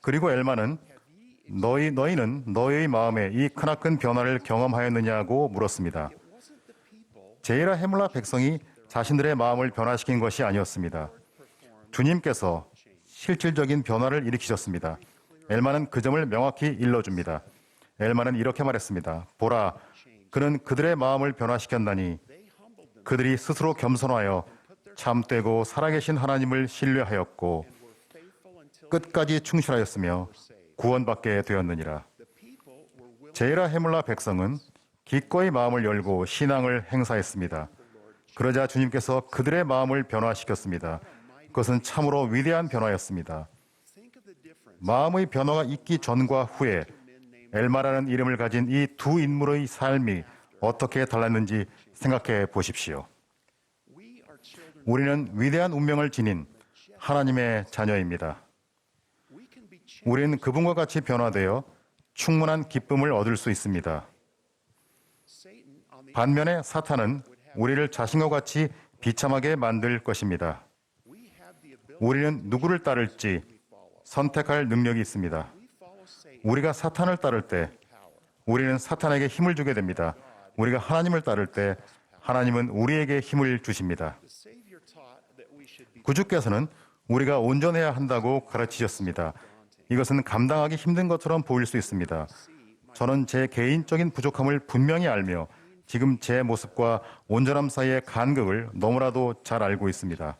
그리고 엘마는 너희는 너희의 마음에 이 크나큰 변화를 경험하였느냐고 물었습니다. 제이라 헤몰라 백성이 자신들의 마음을 변화시킨 것이 아니었습니다. 주님께서 실질적인 변화를 일으키셨습니다. 엘마는 그 점을 명확히 일러줍니다. 엘마는 이렇게 말했습니다. 보라, 그는 그들의 마음을 변화시켰나니 그들이 스스로 겸손하여 참되고 살아계신 하나님을 신뢰하였고 끝까지 충실하였으며 구원받게 되었느니라. 제이라 헤몰라 백성은 기꺼이 마음을 열고 신앙을 행사했습니다. 그러자 주님께서 그들의 마음을 변화시켰습니다. 그것은 참으로 위대한 변화였습니다. 마음의 변화가 있기 전과 후에 엘마라는 이름을 가진 이 두 인물의 삶이 어떻게 달랐는지 생각해 보십시오. 우리는 위대한 운명을 지닌 하나님의 자녀입니다. 우리는 그분과 같이 변화되어 충분한 기쁨을 얻을 수 있습니다. 반면에 사탄은 우리를 자신과 같이 비참하게 만들 것입니다. 우리는 누구를 따를지 선택할 능력이 있습니다. 우리가 사탄을 따를 때 우리는 사탄에게 힘을 주게 됩니다. 우리가 하나님을 따를 때 하나님은 우리에게 힘을 주십니다. 구주께서는 우리가 온전해야 한다고 가르치셨습니다. 이것은 감당하기 힘든 것처럼 보일 수 있습니다. 저는 제 개인적인 부족함을 분명히 알며 지금 제 모습과 온전함 사이의 간극을 너무나도 잘 알고 있습니다.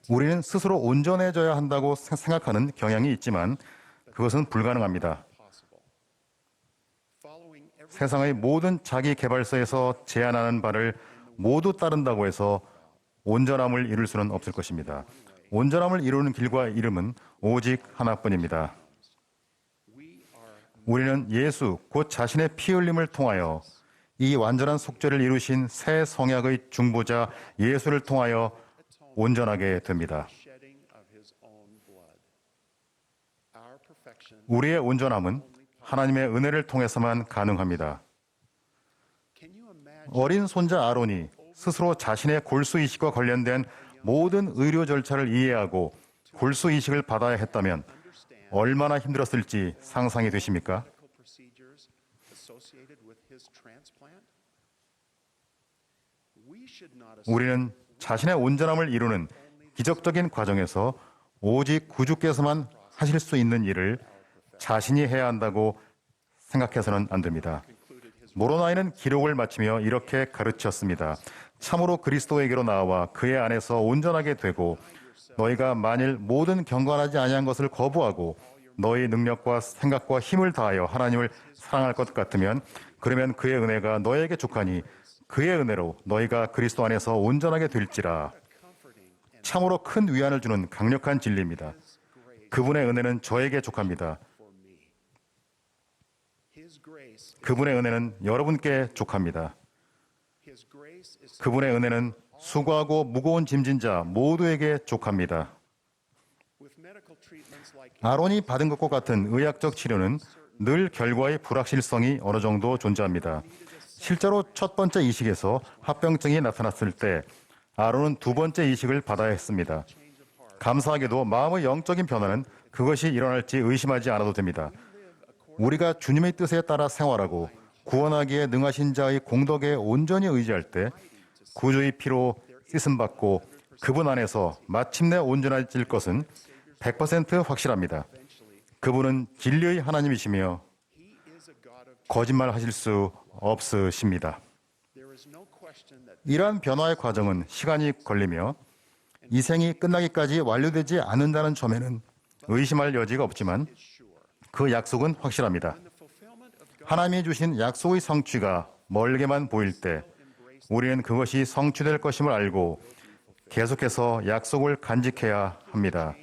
우리는 스스로 온전해져야 한다고 생각하는 경향이 있지만 그것은 불가능합니다. 세상의 모든 자기 개발서에서 제안하는 바를 모두 따른다고 해서 온전함을 이룰 수는 없을 것입니다. 온전함을 이루는 길과 이름은 오직 하나뿐입니다. 우리는 예수, 곧 자신의 피 흘림을 통하여 이 완전한 속죄를 이루신 새 성약의 중보자 예수를 통하여 온전하게 됩니다. 우리의 온전함은 하나님의 은혜를 통해서만 가능합니다. 어린 손자 아론이 스스로 자신의 골수이식과 관련된 모든 의료 절차를 이해하고 골수이식을 받아야 했다면 얼마나 힘들었을지 상상이 되십니까? 우리는 자신의 온전함을 이루는 기적적인 과정에서 오직 구주께서만 하실 수 있는 일을 자신이 해야 한다고 생각해서는 안 됩니다. 모로나이는 기록을 마치며 이렇게 가르쳤습니다. 참으로 그리스도에게로 나와 그의 안에서 온전하게 되고 너희가 만일 모든 경건하지 아니한 것을 거부하고 너희 능력과 생각과 힘을 다하여 하나님을 사랑할 것 같으면 그러면 그의 은혜가 너희에게 족하니 그의 은혜로 너희가 그리스도 안에서 온전하게 될지라. 참으로 큰 위안을 주는 강력한 진리입니다. 그분의 은혜는 저에게 족합니다. 그분의 은혜는 여러분께 족합니다. 그분의 은혜는 수고하고 무거운 짐진 자 모두에게 족합니다. 아론이 받은 것과 같은 의학적 치료는 늘 결과의 불확실성이 어느 정도 존재합니다. 실제로 첫 번째 이식에서 합병증이 나타났을 때 아론은 두 번째 이식을 받아야 했습니다. 감사하게도 마음의 영적인 변화는 그것이 일어날지 의심하지 않아도 됩니다. 우리가 주님의 뜻에 따라 생활하고 구원하기에 능하신 자의 공덕에 온전히 의지할 때 구주의 피로 씻음받고 그분 안에서 마침내 온전해질 것은 100% 확실합니다. 그분은 진리의 하나님이시며 거짓말하실 수 없으십니다. 이러한 변화의 과정은 시간이 걸리며 이 생이 끝나기까지 완료되지 않는다는 점에는 의심할 여지가 없지만 그 약속은 확실합니다. 하나님이 주신 약속의 성취가 멀게만 보일 때 우리는 그것이 성취될 것임을 알고 계속해서 약속을 간직해야 합니다.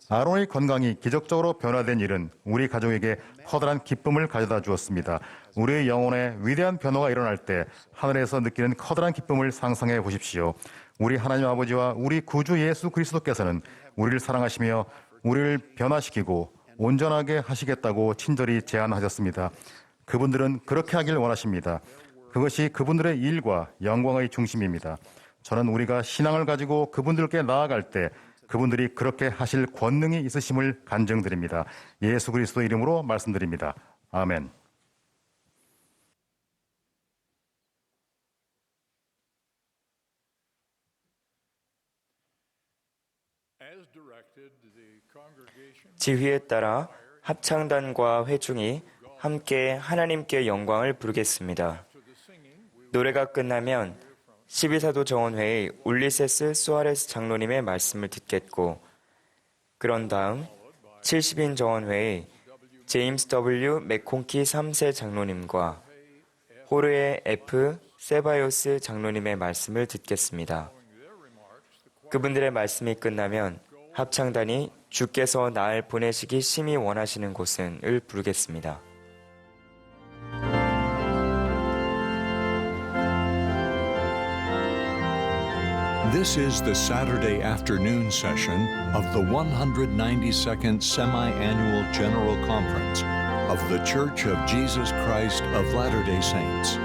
아론의 건강이 기적적으로 변화된 일은 우리 가족에게 커다란 기쁨을 가져다 주었습니다. 우리의 영혼에 위대한 변화가 일어날 때 하늘에서 느끼는 커다란 기쁨을 상상해 보십시오. 우리 하나님 아버지와 우리 구주 예수 그리스도께서는 우리를 사랑하시며 우리를 변화시키고 온전하게 하시겠다고 친절히 제안하셨습니다. 그분들은 그렇게 하길 원하십니다. 그것이 그분들의 일과 영광의 중심입니다. 저는 우리가 신앙을 가지고 그분들께 나아갈 때 그분들이 그렇게 하실 권능이 있으심을 간증드립니다. 예수 그리스도 이름으로 말씀드립니다. 아멘. 지휘에 따라 합창단과 회중이 함께 하나님께 영광을 부르겠습니다. 노래가 끝나면 12사도 정원회의 울리세스 수아레스 장로님의 말씀을 듣겠고 그런 다음 70인 정원회의 제임스 W. 맥콘키 3세 장로님과 호르에 F. 세바요스 장로님의 말씀을 듣겠습니다. 그분들의 말씀이 끝나면 합창단이 주께서 날 보내시기 심히 원하시는 곳은을 부르겠습니다. This is the Saturday afternoon session of the 192nd Semi-Annual General Conference of The Church of Jesus Christ of Latter-day Saints.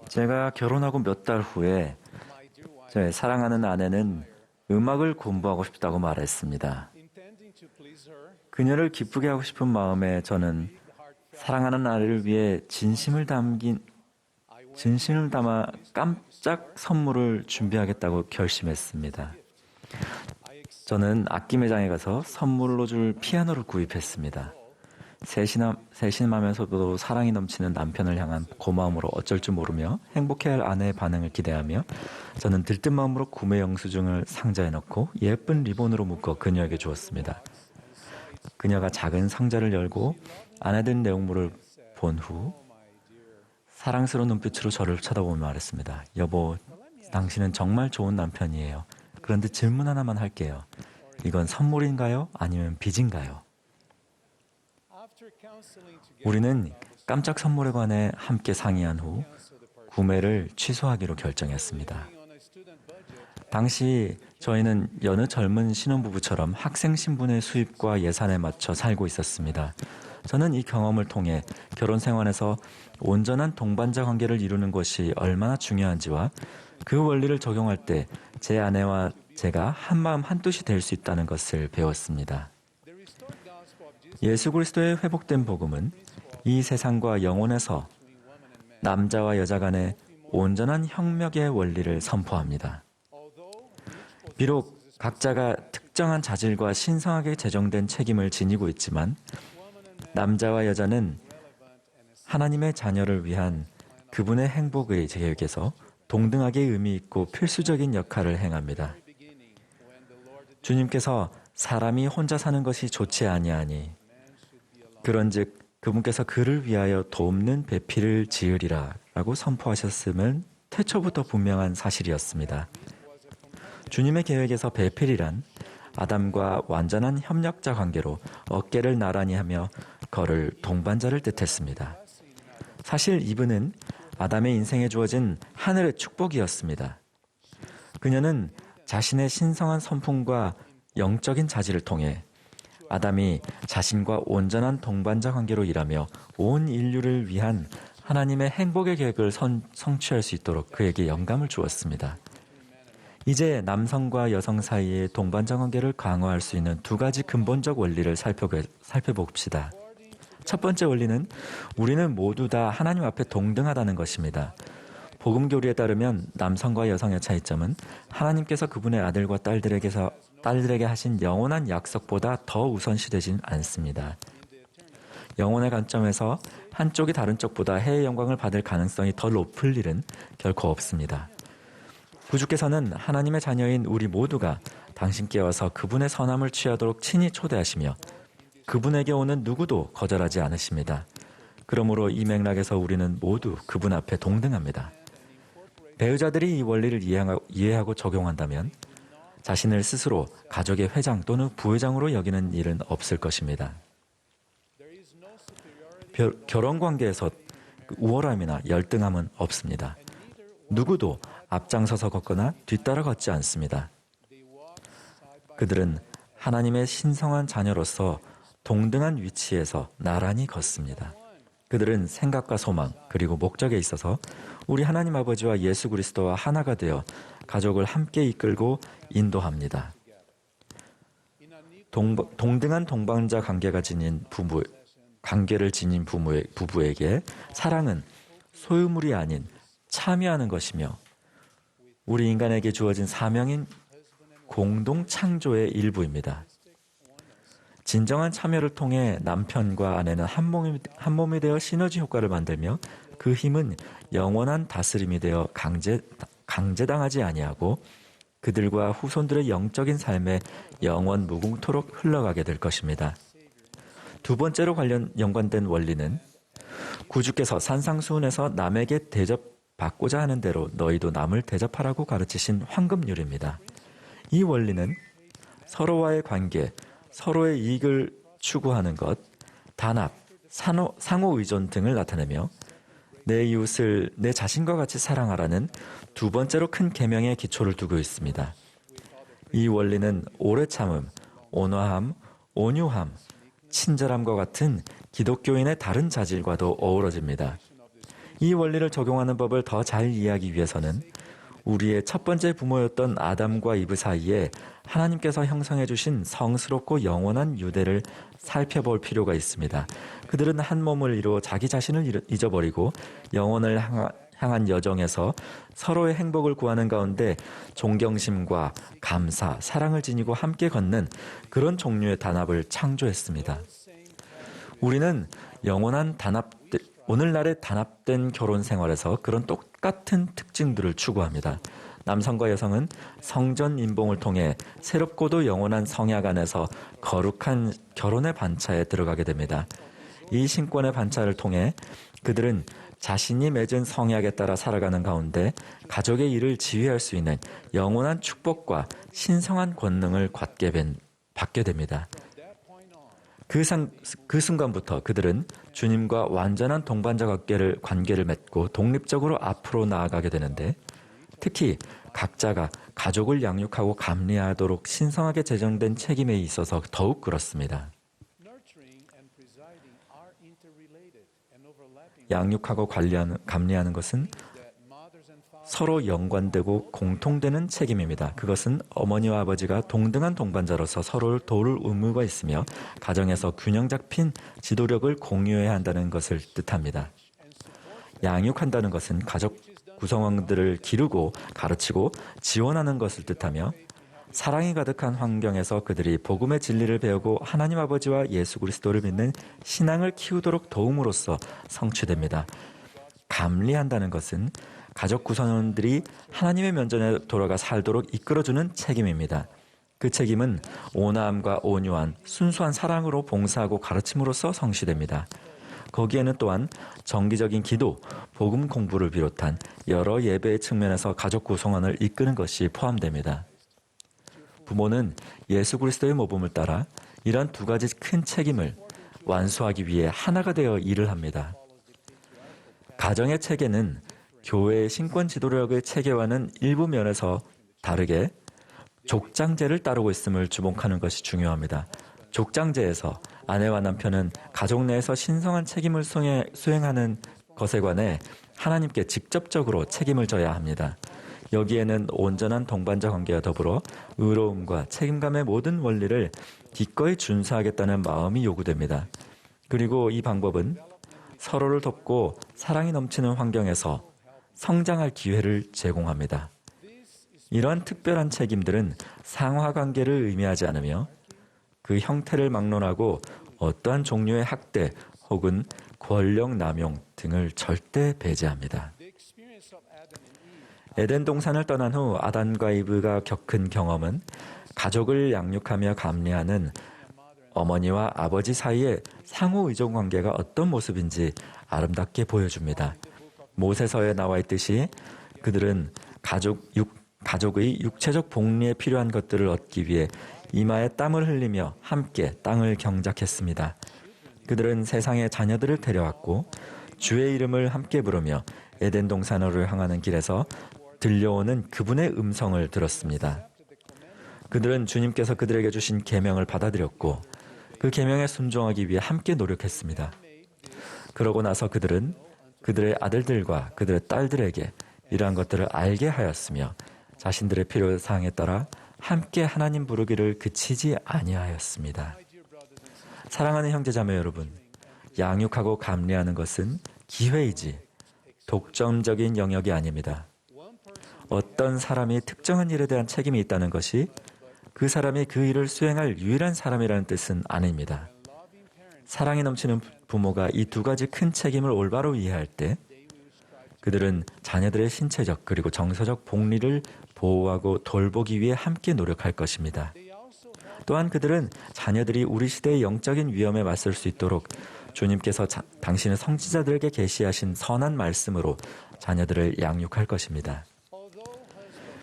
제가 결혼하고 몇 달 후에 저의 사랑하는 아내는 음악을 공부하고 싶다고 말했습니다. 그녀를 기쁘게 하고 싶은 마음에 저는 사랑하는 아내를 위해 진심을 담아 깜짝 선물을 준비하겠다고 결심했습니다. 저는 악기 매장에 가서 선물로 줄 피아노를 구입했습니다. 세심하면서도 사랑이 넘치는 남편을 향한 고마움으로 어쩔 줄 모르며 행복해할 아내의 반응을 기대하며 저는 들뜬 마음으로 구매 영수증을 상자에 넣고 예쁜 리본으로 묶어 그녀에게 주었습니다. 그녀가 작은 상자를 열고 안에 든 내용물을 본 후 사랑스러운 눈빛으로 저를 쳐다보며 말했습니다. 여보, 당신은 정말 좋은 남편이에요. 그런데 질문 하나만 할게요. 이건 선물인가요? 아니면 빚인가요? 우리는 깜짝 선물에 관해 함께 상의한 후 구매를 취소하기로 결정했습니다. 당시 저희는 여느 젊은 신혼부부처럼 학생 신분의 수입과 예산에 맞춰 살고 있었습니다. 저는 이 경험을 통해 결혼 생활에서 온전한 동반자 관계를 이루는 것이 얼마나 중요한지와 그 원리를 적용할 때 제 아내와 제가 한마음 한뜻이 될 수 있다는 것을 배웠습니다. 예수 그리스도의 회복된 복음은 이 세상과 영혼에서 남자와 여자 간의 온전한 협력의 원리를 선포합니다. 비록 각자가 특정한 자질과 신성하게 제정된 책임을 지니고 있지만 남자와 여자는 하나님의 자녀를 위한 그분의 행복의 계획에서 동등하게 의미 있고 필수적인 역할을 행합니다. 주님께서 사람이 혼자 사는 것이 좋지 아니하니 그런즉 그분께서 그를 위하여 돕는 배필을 지으리라 라고 선포하셨음은 태초부터 분명한 사실이었습니다. 주님의 계획에서 배필이란 아담과 완전한 협력자 관계로 어깨를 나란히 하며 걸을 동반자를 뜻했습니다. 사실 이분은 아담의 인생에 주어진 하늘의 축복이었습니다. 그녀는 자신의 신성한 성품과 영적인 자질을 통해 아담이 자신과 온전한 동반자 관계로 일하며 온 인류를 위한 하나님의 행복의 계획을 성취할 수 있도록 그에게 영감을 주었습니다. 이제 남성과 여성 사이의 동반자 관계를 강화할 수 있는 두 가지 근본적 원리를 살펴봅시다. 첫 번째 원리는 우리는 모두 다 하나님 앞에 동등하다는 것입니다. 복음 교리에 따르면 남성과 여성의 차이점은 하나님께서 그분의 아들과 딸들에게 하신 영원한 약속보다 더 우선시되진 않습니다. 영혼의 관점에서 한쪽이 다른 쪽보다 해의 영광을 받을 가능성이 더 높을 일은 결코 없습니다. 구주께서는 하나님의 자녀인 우리 모두가 당신께 와서 그분의 선함을 취하도록 친히 초대하시며 그분에게 오는 누구도 거절하지 않으십니다. 그러므로 이 맥락에서 우리는 모두 그분 앞에 동등합니다. 배우자들이 이 원리를 이해하고 적용한다면 자신을 스스로 가족의 회장 또는 부회장으로 여기는 일은 없을 것입니다. 결혼 관계에서 우월함이나 열등함은 없습니다. 누구도 앞장서서 걷거나 뒤따라 걷지 않습니다. 그들은 하나님의 신성한 자녀로서 동등한 위치에서 나란히 걷습니다. 그들은 생각과 소망 그리고 목적에 있어서 우리 하나님 아버지와 예수 그리스도와 하나가 되어 가족을 함께 이끌고 인도합니다. 동등한 동반자 관계를 지닌 부부에게 사랑은 소유물이 아닌 참여하는 것이며 우리 인간에게 주어진 사명인 공동 창조의 일부입니다. 진정한 참여를 통해 남편과 아내는 한 몸이 되어 시너지 효과를 만들며 그 힘은 영원한 다스림이 되어 강제당하지 아니하고 그들과 후손들의 영적인 삶에 영원 무궁토록 흘러가게 될 것입니다. 두 번째로 연관된 원리는 구주께서 산상수훈에서 남에게 대접받고자 하는 대로 너희도 남을 대접하라고 가르치신 황금률입니다. 이 원리는 서로와의 관계, 서로의 이익을 추구하는 것, 단합, 상호 의존 등을 나타내며 내 이웃을 내 자신과 같이 사랑하라는 두 번째로 큰 계명의 기초를 두고 있습니다. 이 원리는 오래 참음, 온화함, 온유함, 친절함과 같은 기독교인의 다른 자질과도 어우러집니다. 이 원리를 적용하는 법을 더 잘 이해하기 위해서는 우리의 첫 번째 부모였던 아담과 이브 사이에 하나님께서 형성해 주신 성스럽고 영원한 유대를 살펴볼 필요가 있습니다. 그들은 한 몸을 이루어 자기 자신을 잊어버리고 영혼을 향한 여정에서 서로의 행복을 구하는 가운데 존경심과 감사, 사랑을 지니고 함께 걷는 그런 종류의 단합을 창조했습니다. 우리는 오늘날의 단합된 결혼 생활에서 그런 똑같은 특징들을 추구합니다. 남성과 여성은 성전 인봉을 통해 새롭고도 영원한 성약 안에서 거룩한 결혼의 반차에 들어가게 됩니다. 이 신권의 반차를 통해 그들은 자신이 맺은 성약에 따라 살아가는 가운데 가족의 일을 지휘할 수 있는 영원한 축복과 신성한 권능을 받게 됩니다. 그 순간부터 그들은 주님과 완전한 동반자 관계를 맺고 독립적으로 앞으로 나아가게 되는데 특히 각자가 가족을 양육하고 감리하도록 신성하게 제정된 책임에 있어서 더욱 그렇습니다. 양육하고 감리하는 것은 서로 연관되고 공통되는 책임입니다. 그것은 어머니와 아버지가 동등한 동반자로서 서로를 도울 의무가 있으며 가정에서 균형 잡힌 지도력을 공유해야 한다는 것을 뜻합니다. 양육한다는 것은 가족 구성원들을 기르고 가르치고 지원하는 것을 뜻하며 사랑이 가득한 환경에서 그들이 복음의 진리를 배우고 하나님 아버지와 예수 그리스도를 믿는 신앙을 키우도록 도움으로써 성취됩니다. 감리한다는 것은 가족 구성원들이 하나님의 면전에 돌아가 살도록 이끌어주는 책임입니다. 그 책임은 온화함과 온유한 순수한 사랑으로 봉사하고 가르침으로써 성취됩니다. 거기에는 또한 정기적인 기도, 복음 공부를 비롯한 여러 예배의 측면에서 가족 구성원을 이끄는 것이 포함됩니다. 부모는 예수 그리스도의 모범을 따라 이러한 두 가지 큰 책임을 완수하기 위해 하나가 되어 일을 합니다. 가정의 체계는 교회의 신권 지도력의 체계와는 일부 면에서 다르게 족장제를 따르고 있음을 주목하는 것이 중요합니다. 족장제에서 아내와 남편은 가족 내에서 신성한 책임을 수행하는 것에 관해 하나님께 직접적으로 책임을 져야 합니다. 여기에는 온전한 동반자 관계와 더불어 의로움과 책임감의 모든 원리를 기꺼이 준수하겠다는 마음이 요구됩니다. 그리고 이 방법은 서로를 돕고 사랑이 넘치는 환경에서 성장할 기회를 제공합니다. 이러한 특별한 책임들은 상하관계를 의미하지 않으며 그 형태를 막론하고 어떠한 종류의 학대 혹은 권력 남용 등을 절대 배제합니다. 에덴 동산을 떠난 후 아담과 이브가 겪은 경험은 가족을 양육하며 감리하는 어머니와 아버지 사이의 상호 의존 관계가 어떤 모습인지 아름답게 보여줍니다. 모세서에 나와 있듯이 그들은 가족의 육체적 복리에 필요한 것들을 얻기 위해 이마에 땀을 흘리며 함께 땅을 경작했습니다. 그들은 세상에 자녀들을 데려왔고 주의 이름을 함께 부르며 에덴 동산으로 향하는 길에서 들려오는 그분의 음성을 들었습니다. 그들은 주님께서 그들에게 주신 계명을 받아들였고 그 계명에 순종하기 위해 함께 노력했습니다. 그러고 나서 그들은 그들의 아들들과 그들의 딸들에게 이러한 것들을 알게 하였으며 자신들의 필요사항에 따라 함께 하나님 부르기를 그치지 아니하였습니다. 사랑하는 형제자매 여러분, 양육하고 감리하는 것은 기회이지 독점적인 영역이 아닙니다. 어떤 사람이 특정한 일에 대한 책임이 있다는 것이 그 사람이 그 일을 수행할 유일한 사람이라는 뜻은 아닙니다. 사랑이 넘치는 부모가 이 두 가지 큰 책임을 올바로 이해할 때 그들은 자녀들의 신체적 그리고 정서적 복리를 보호하고 돌보기 위해 함께 노력할 것입니다. 또한 그들은 자녀들이 우리 시대의 영적인 위험에 맞설 수 있도록 주님께서 당신의 성지자들에게 계시하신 선한 말씀으로 자녀들을 양육할 것입니다.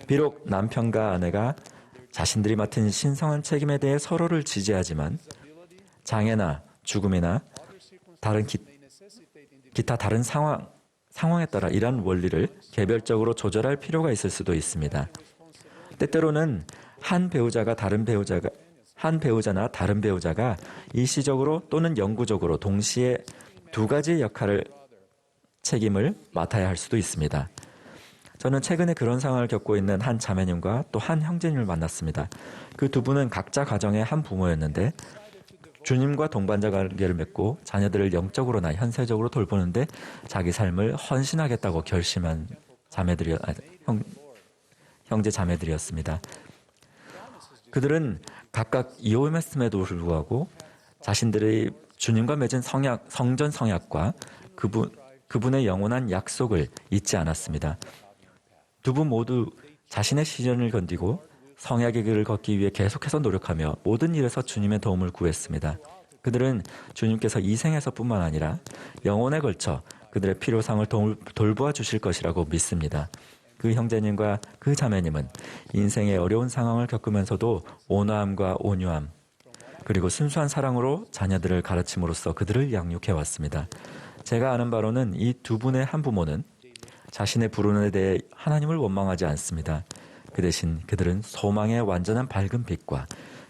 비록 남편과 아내가 자신들이 맡은 신성한 책임에 대해 서로를 지지하지만 장애나 죽음이나 다른 기타 다른 상황에 따라 이러한 원리를 개별적으로 조절할 필요가 있을 수도 있습니다. 때때로는 한 배우자나 다른 배우자가 일시적으로 또는 영구적으로 동시에 두 가지 책임을 맡아야 할 수도 있습니다. 저는 최근에 그런 상황을 겪고 있는 한 자매님과 또 한 형제님을 만났습니다. 그 두 분은 각자 가정의 한 부모였는데 주님과 동반자 관계를 맺고 자녀들을 영적으로나 현세적으로 돌보는데 자기 삶을 헌신하겠다고 결심한 형제 자매들이었습니다. 그들은 각각 이혼했음에도 불구하고 자신들의 주님과 맺은 성전 성약과 그분의 영원한 약속을 잊지 않았습니다. 두 분 모두 자신의 시련을 견디고 성약의 길을 걷기 위해 계속해서 노력하며 모든 일에서 주님의 도움을 구했습니다. 그들은 주님께서 이 생에서뿐만 아니라 영혼에 걸쳐 그들의 필요사항을 돌보아 주실 것이라고 믿습니다. 그 형제님과 그 자매님은 인생의 어려운 상황을 겪으면서도 온화함과 온유함 그리고 순수한 사랑으로 자녀들을 가르침으로써 그들을 양육해왔습니다. 제가 아는 바로는 이 두 분의 한 부모는 자신의 불운에 대해 하나님을 원망하지 않습니다. 그 대신 그들은 소망의 완전한 밝은 빛과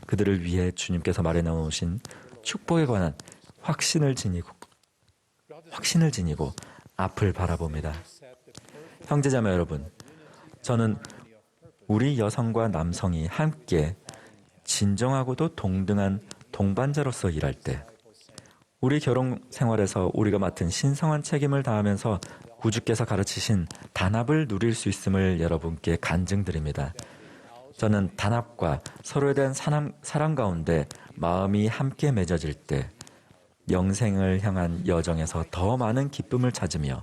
그들을 위해 주님께서 마련해 놓으신 축복에 관한 확신을 지니고 앞을 바라봅니다. 형제자매 여러분, 저는 우리 여성과 남성이 함께 진정하고도 동등한 동반자로서 일할 때 우리 결혼 생활에서 우리가 맡은 신성한 책임을 다하면서 구주께서 가르치신 단합을 누릴 수 있음을 여러분께 간증드립니다. 저는 단합과 서로에 대한 사랑 가운데 마음이 함께 맺어질 때 영생을 향한 여정에서 더 많은 기쁨을 찾으며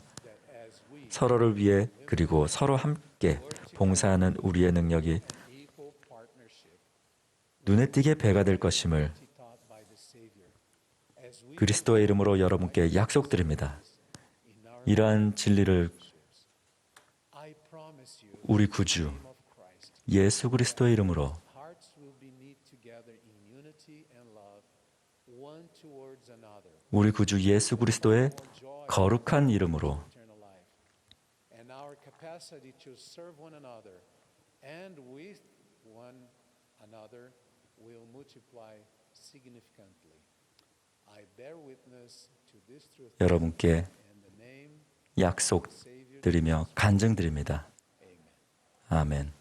서로를 위해 그리고 서로 함께 봉사하는 우리의 능력이 눈에 띄게 배가 될 것임을 그리스도의 이름으로 여러분께 약속드립니다. 이러한 진리를 우리 구주 예수 그리스도의 이름으로 우리 구주 예수 그리스도의 거룩한 이름으로 여러분께 약속드리며 간증드립니다. 아멘.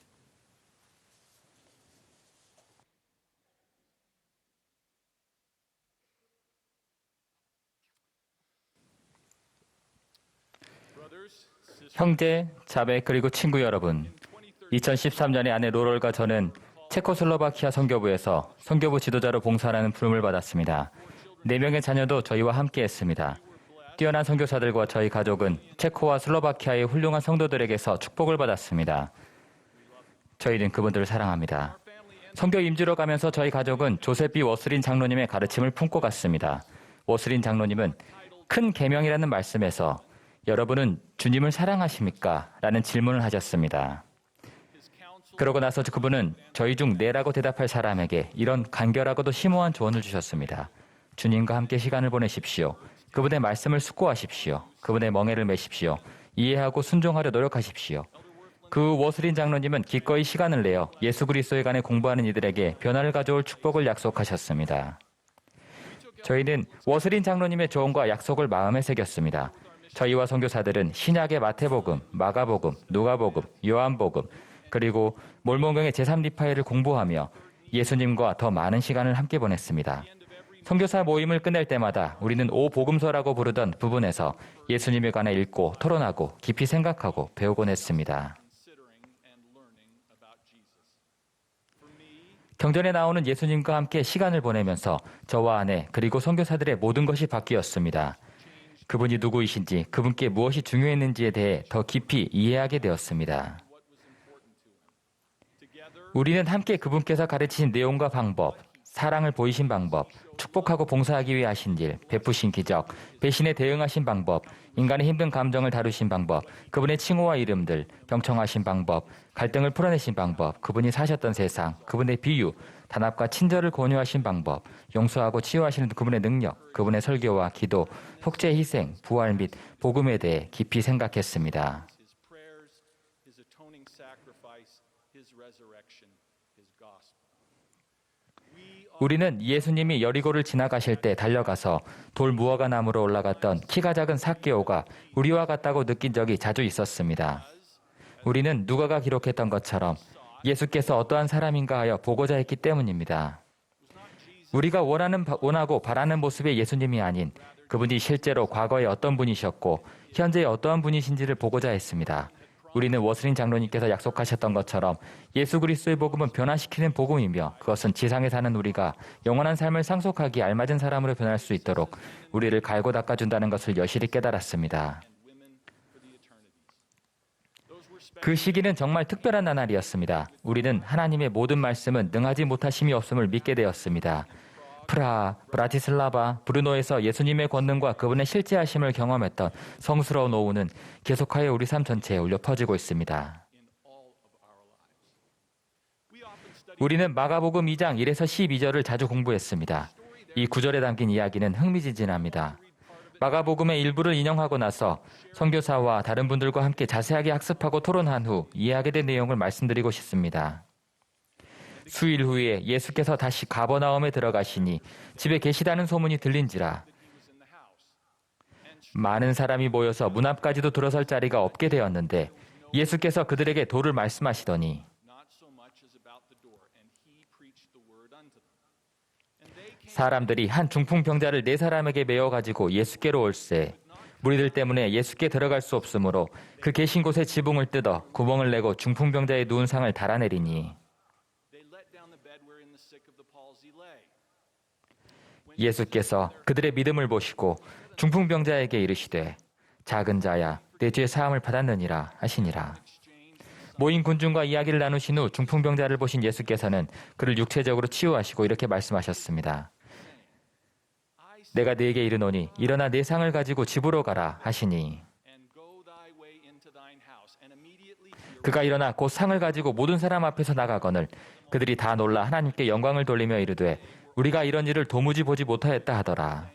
형제, 자매 그리고 친구 여러분, 2013년에 아내 로럴과 저는 체코슬로바키아 선교부에서 선교부 지도자로 봉사하는 부름을 받았습니다. 4명의 자녀도 저희와 함께했습니다. 뛰어난 선교사들과 저희 가족은 체코와 슬로바키아의 훌륭한 성도들에게서 축복을 받았습니다. 저희는 그분들을 사랑합니다. 선교 임주로 가면서 저희 가족은 조셉 B. 워슬린 장로님의 가르침을 품고 갔습니다. 워슬린 장로님은 큰 계명이라는 말씀에서 여러분은 주님을 사랑하십니까? 라는 질문을 하셨습니다. 그러고 나서 그분은 저희 중 네라고 대답할 사람에게 이런 간결하고도 심오한 조언을 주셨습니다. 주님과 함께 시간을 보내십시오. 그분의 말씀을 숙고하십시오. 그분의 멍에를 매십시오. 이해하고 순종하려 노력하십시오. 그 워슬린 장로님은 기꺼이 시간을 내어 예수 그리스도에 관해 공부하는 이들에게 변화를 가져올 축복을 약속하셨습니다. 저희는 워슬린 장로님의 조언과 약속을 마음에 새겼습니다. 저희와 선교사들은 신약의 마태복음, 마가복음, 누가복음, 요한복음, 그리고 몰몬경의 제3리파이를 공부하며 예수님과 더 많은 시간을 함께 보냈습니다. 선교사 모임을 끝낼 때마다 우리는 오복음서라고 부르던 부분에서 예수님에 관해 읽고 토론하고 깊이 생각하고 배우곤 했습니다. 경전에 나오는 예수님과 함께 시간을 보내면서 저와 아내 그리고 선교사들의 모든 것이 바뀌었습니다. 그분이 누구이신지, 그분께 무엇이 중요했는지에 대해 더 깊이 이해하게 되었습니다. 우리는 함께 그분께서 가르치신 내용과 방법, 사랑을 보이신 방법, 축복하고 봉사하기 위해 하신 일, 베푸신 기적, 배신에 대응하신 방법, 인간의 힘든 감정을 다루신 방법, 그분의 칭호와 이름들, 병청하신 방법, 갈등을 풀어내신 방법, 그분이 사셨던 세상, 그분의 비유, 단합과 친절을 권유하신 방법, 용서하고 치유하시는 그분의 능력, 그분의 설교와 기도, 속죄 희생, 부활 및 복음에 대해 깊이 생각했습니다. 우리는 예수님이 여리고를 지나가실 때 달려가서 돌 무화과 나무로 올라갔던 키가 작은 삭개오가 우리와 같다고 느낀 적이 자주 있었습니다. 우리는 누가가 기록했던 것처럼 예수께서 어떠한 사람인가 하여 보고자 했기 때문입니다. 우리가 원하고 바라는 모습의 예수님이 아닌 그분이 실제로 과거에 어떤 분이셨고 현재 어떠한 분이신지를 보고자 했습니다. 우리는 워슬린 장로님께서 약속하셨던 것처럼 예수 그리스도의 복음은 변화시키는 복음이며 그것은 지상에 사는 우리가 영원한 삶을 상속하기 알맞은 사람으로 변할 수 있도록 우리를 갈고 닦아준다는 것을 여실히 깨달았습니다. 그 시기는 정말 특별한 나날이었습니다. 우리는 하나님의 모든 말씀은 능하지 못하심이 없음을 믿게 되었습니다. 프라하, 브라티슬라바, 브루노에서 예수님의 권능과 그분의 실제하심을 경험했던 성스러운 오후는 계속하여 우리 삶 전체에 울려 퍼지고 있습니다. 우리는 마가복음 2장 1에서 12절을 자주 공부했습니다. 이 구절에 담긴 이야기는 흥미진진합니다. 마가복음의 일부를 인용하고 나서 선교사와 다른 분들과 함께 자세하게 학습하고 토론한 후 이해하게 된 내용을 말씀드리고 싶습니다. 수일 후에 예수께서 다시 가버나움에 들어가시니 집에 계시다는 소문이 들린지라 많은 사람이 모여서 문 앞까지도 들어설 자리가 없게 되었는데 예수께서 그들에게 도를 말씀하시더니 사람들이 한 중풍병자를 4사람에게 메어 가지고 예수께로 올세 무리들 때문에 예수께 들어갈 수 없으므로 그 계신 곳에 지붕을 뜯어 구멍을 내고 중풍병자의 누운 상을 달아내리니 예수께서 그들의 믿음을 보시고 중풍병자에게 이르시되 작은 자야 내 죄 사함을 받았느니라 하시니라. 모인 군중과 이야기를 나누신 후 중풍병자를 보신 예수께서는 그를 육체적으로 치유하시고 이렇게 말씀하셨습니다. 내가 네게 이르노니 일어나 네 상을 가지고 집으로 가라 하시니 그가 일어나 곧 상을 가지고 모든 사람 앞에서 나가거늘 그들이 다 놀라 하나님께 영광을 돌리며 이르되 우리가 이런 일을 도무지 보지 못하였다 하더라.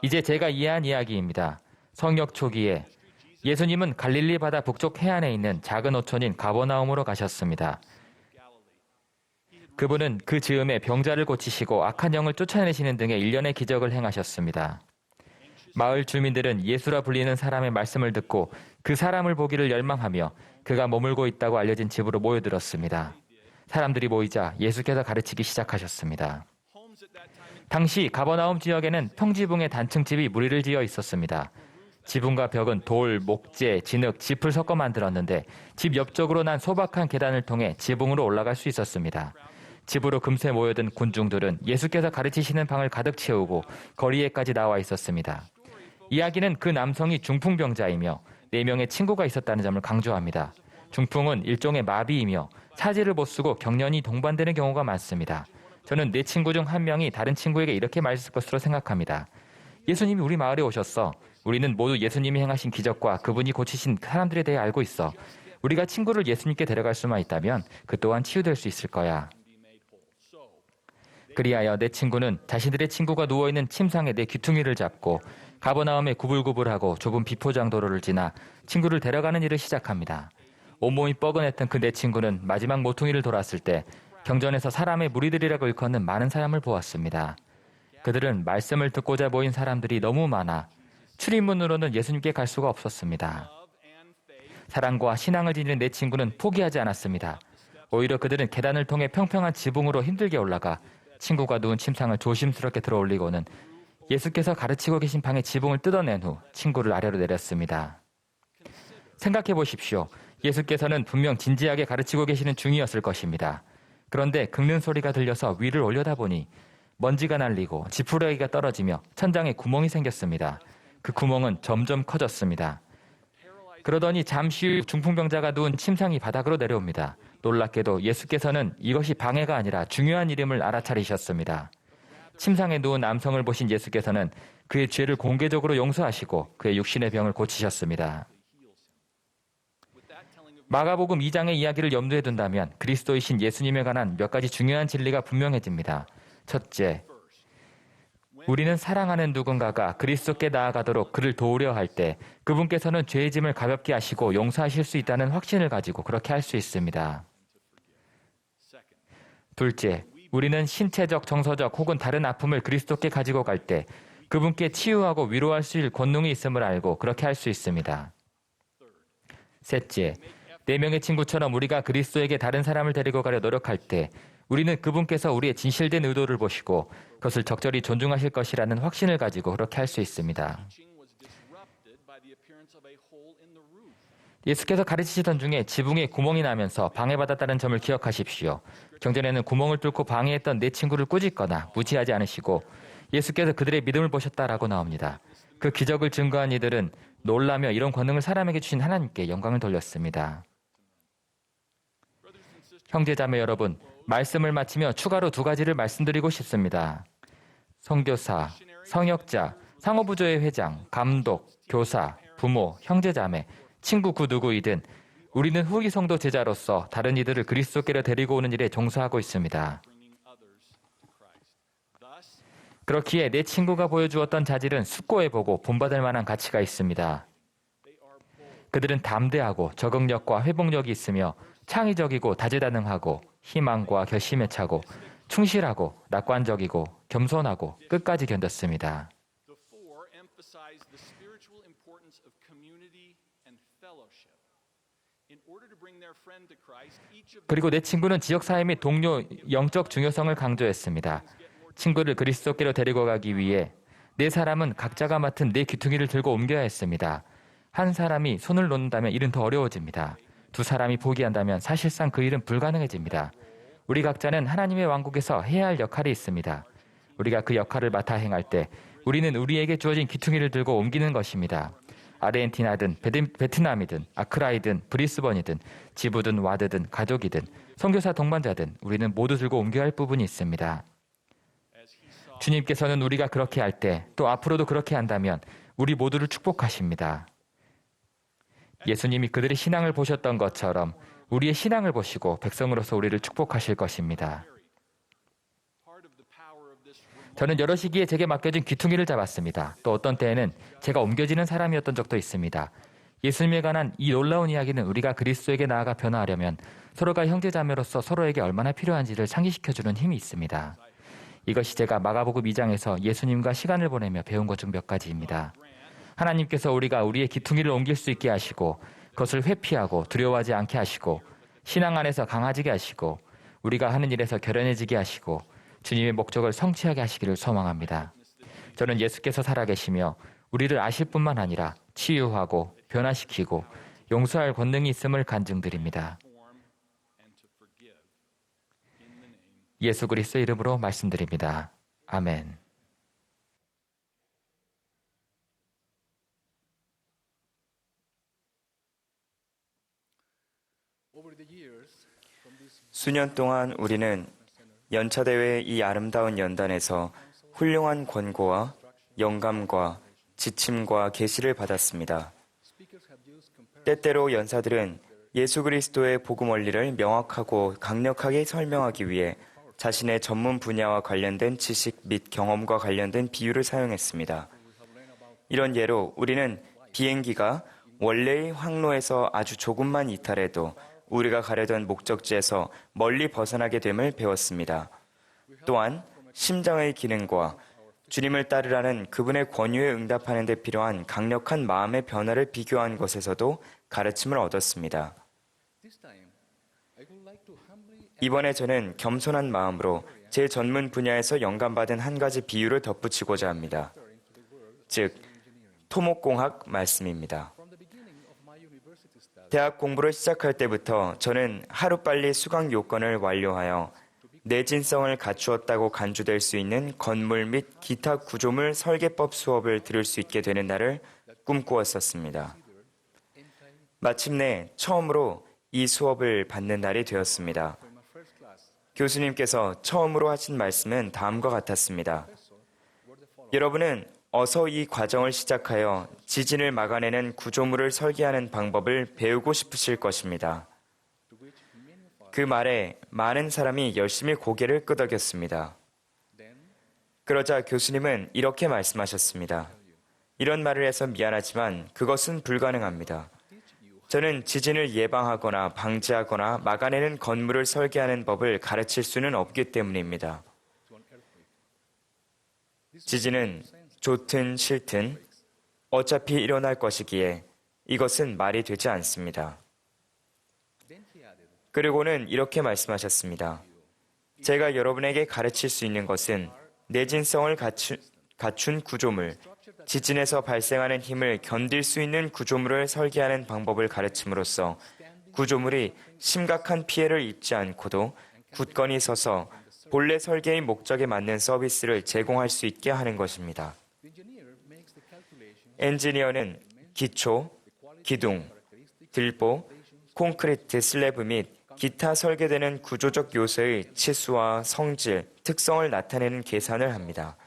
이제 제가 이해한 이야기입니다. 성역 초기에 예수님은 갈릴리 바다 북쪽 해안에 있는 작은 어촌인 가버나움으로 가셨습니다. 그분은 그 즈음에 병자를 고치시고 악한 영을 쫓아내시는 등의 일련의 기적을 행하셨습니다. 마을 주민들은 예수라 불리는 사람의 말씀을 듣고 그 사람을 보기를 열망하며 그가 머물고 있다고 알려진 집으로 모여들었습니다. 사람들이 모이자 예수께서 가르치기 시작하셨습니다. 당시 가버나움 지역에는 평지붕에 단층집이 무리를 지어 있었습니다. 지붕과 벽은 돌, 목재, 진흙, 짚을 섞어 만들었는데 집 옆쪽으로 난 소박한 계단을 통해 지붕으로 올라갈 수 있었습니다. 집으로 금세 모여든 군중들은 예수께서 가르치시는 방을 가득 채우고 거리에까지 나와 있었습니다. 이야기는 그 남성이 중풍병자이며 4명의 친구가 있었다는 점을 강조합니다. 중풍은 일종의 마비이며 사지를 못 쓰고 경련이 동반되는 경우가 많습니다. 저는 4친구 중 1명이 다른 친구에게 이렇게 말했을 것으로 생각합니다. 예수님이 우리 마을에 오셨어. 우리는 모두 예수님이 행하신 기적과 그분이 고치신 사람들에 대해 알고 있어. 우리가 친구를 예수님께 데려갈 수만 있다면 그 또한 치유될 수 있을 거야. 그리하여 4친구는 자신들의 친구가 누워있는 침상에 내 귀퉁이를 잡고 가버나움에 구불구불하고 좁은 비포장 도로를 지나 친구를 데려가는 일을 시작합니다. 온몸이 뻐근했던 그 4친구는 마지막 모퉁이를 돌았을 때 경전에서 사람의 무리들이라고 일컫는 많은 사람을 보았습니다. 그들은 말씀을 듣고자 모인 사람들이 너무 많아 출입문으로는 예수님께 갈 수가 없었습니다. 사랑과 신앙을 지니는 4친구는 포기하지 않았습니다. 오히려 그들은 계단을 통해 평평한 지붕으로 힘들게 올라가 친구가 누운 침상을 조심스럽게 들어올리고는 예수께서 가르치고 계신 방의 지붕을 뜯어낸 후 친구를 아래로 내렸습니다. 생각해 보십시오. 예수께서는 분명 진지하게 가르치고 계시는 중이었을 것입니다. 그런데 긁는 소리가 들려서 위를 올려다보니 먼지가 날리고 지푸라기가 떨어지며 천장에 구멍이 생겼습니다. 그 구멍은 점점 커졌습니다. 그러더니 잠시 후 중풍병자가 누운 침상이 바닥으로 내려옵니다. 놀랍게도 예수께서는 이것이 방해가 아니라 중요한 일임을 알아차리셨습니다. 침상에 누운 남성을 보신 예수께서는 그의 죄를 공개적으로 용서하시고 그의 육신의 병을 고치셨습니다. 마가복음 2장의 이야기를 염두에 둔다면 그리스도이신 예수님에 관한 몇 가지 중요한 진리가 분명해집니다. 첫째, 우리는 사랑하는 누군가가 그리스도께 나아가도록 그를 도우려 할 때 그분께서는 죄의 짐을 가볍게 하시고 용서하실 수 있다는 확신을 가지고 그렇게 할 수 있습니다. 둘째, 우리는 신체적, 정서적 혹은 다른 아픔을 그리스도께 가지고 갈 때 그분께 치유하고 위로할 수 있을 권능이 있음을 알고 그렇게 할 수 있습니다. 셋째, 4명의 친구처럼 우리가 그리스도에게 다른 사람을 데리고 가려 노력할 때 우리는 그분께서 우리의 진실된 의도를 보시고 그것을 적절히 존중하실 것이라는 확신을 가지고 그렇게 할 수 있습니다. 예수께서 가르치시던 중에 지붕에 구멍이 나면서 방해받았다는 점을 기억하십시오. 경전에는 구멍을 뚫고 방해했던 4친구를 꾸짖거나 무시하지 않으시고 예수께서 그들의 믿음을 보셨다라고 나옵니다. 그 기적을 증거한 이들은 놀라며 이런 권능을 사람에게 주신 하나님께 영광을 돌렸습니다. 형제자매 여러분, 말씀을 마치며 추가로 2가지를 말씀드리고 싶습니다. 선교사, 성역자, 상호부조의 회장, 감독, 교사, 부모, 형제자매, 친구 그 누구이든 우리는 후기 성도 제자로서 다른 이들을 그리스도께로 데리고 오는 일에 종사하고 있습니다. 그렇기에 내 친구가 보여주었던 자질은 숙고해보고 본받을 만한 가치가 있습니다. 그들은 담대하고 적응력과 회복력이 있으며 창의적이고 다재다능하고 희망과 결심에 차고 충실하고 낙관적이고 겸손하고 끝까지 견뎠습니다. 그리고 내 친구는 지역사회 및 동료 영적 중요성을 강조했습니다. 친구를 그리스도께로 데리고 가기 위해 4사람은 각자가 맡은 4귀퉁이를 들고 옮겨야 했습니다. 한 사람이 손을 놓는다면 일은 더 어려워집니다. 2사람이 포기한다면 사실상 그 일은 불가능해집니다. 우리 각자는 하나님의 왕국에서 해야 할 역할이 있습니다. 우리가 그 역할을 맡아 행할 때 우리는 우리에게 주어진 귀퉁이를 들고 옮기는 것입니다. 아르헨티나든 베트남이든 아크라이든 브리스번이든 지부든 와드든 가족이든 선교사 동반자든 우리는 모두 들고 옮겨야 할 부분이 있습니다. 주님께서는 우리가 그렇게 할 때 또 앞으로도 그렇게 한다면 우리 모두를 축복하십니다. 예수님이 그들의 신앙을 보셨던 것처럼 우리의 신앙을 보시고 백성으로서 우리를 축복하실 것입니다. 저는 여러 시기에 제게 맡겨진 귀퉁이를 잡았습니다. 또 어떤 때에는 제가 옮겨지는 사람이었던 적도 있습니다. 예수님에 관한 이 놀라운 이야기는 우리가 그리스도에게 나아가 변화하려면 서로가 형제자매로서 서로에게 얼마나 필요한지를 상기시켜주는 힘이 있습니다. 이것이 제가 마가복음 2장에서 예수님과 시간을 보내며 배운 것 중 몇 가지입니다. 하나님께서 우리가 우리의 귀퉁이를 옮길 수 있게 하시고 그것을 회피하고 두려워하지 않게 하시고 신앙 안에서 강해지게 하시고 우리가 하는 일에서 결연해지게 하시고 주님의 목적을 성취하게 하시기를 소망합니다. 저는 예수께서 살아계시며 우리를 아실 뿐만 아니라 치유하고 변화시키고 용서할 권능이 있음을 간증드립니다. 예수 그리스도의 이름으로 말씀드립니다. 아멘. 수년 동안 우리는 연차대회 이 아름다운 연단에서 훌륭한 권고와 영감과 지침과 계시를 받았습니다. 때때로 연사들은 예수 그리스도의 복음 원리를 명확하고 강력하게 설명하기 위해 자신의 전문 분야와 관련된 지식 및 경험과 관련된 비유를 사용했습니다. 이런 예로 우리는 비행기가 원래의 항로에서 아주 조금만 이탈해도 우리가 가려던 목적지에서 멀리 벗어나게 됨을 배웠습니다. 또한 심장의 기능과 주님을 따르라는 그분의 권유에 응답하는 데 필요한 강력한 마음의 변화를 비교한 것에서도 가르침을 얻었습니다. 이번에 저는 겸손한 마음으로 제 전문 분야에서 영감받은 한 가지 비유를 덧붙이고자 합니다. 즉, 토목공학 말씀입니다. 대학 공부를 시작할 때부터 저는 하루빨리 수강 요건을 완료하여 내진성을 갖추었다고 간주될 수 있는 건물 및 기타 구조물 설계법 수업을 들을 수 있게 되는 날을 꿈꾸었었습니다. 마침내 처음으로 이 수업을 받는 날이 되었습니다. 교수님께서 처음으로 하신 말씀은 다음과 같았습니다. 여러분은 어서 이 과정을 시작하여 지진을 막아내는 구조물을 설계하는 방법을 배우고 싶으실 것입니다. 그 말에 많은 사람이 열심히 고개를 끄덕였습니다. 그러자 교수님은 이렇게 말씀하셨습니다. 이런 말을 해서 미안하지만 그것은 불가능합니다. 저는 지진을 예방하거나 방지하거나 막아내는 건물을 설계하는 법을 가르칠 수는 없기 때문입니다. 지진은 좋든 싫든 어차피 일어날 것이기에 이것은 말이 되지 않습니다. 그리고는 이렇게 말씀하셨습니다. 제가 여러분에게 가르칠 수 있는 것은 내진성을 갖춘 구조물, 지진에서 발생하는 힘을 견딜 수 있는 구조물을 설계하는 방법을 가르침으로써 구조물이 심각한 피해를 입지 않고도 굳건히 서서 본래 설계의 목적에 맞는 서비스를 제공할 수 있게 하는 것입니다. 엔지니어는 기초, 기둥, 들보, 콘크리트 슬래브 및 기타 설계되는 구조적 요소의 치수와 성질, 특성을 나타내는 계산을 합니다.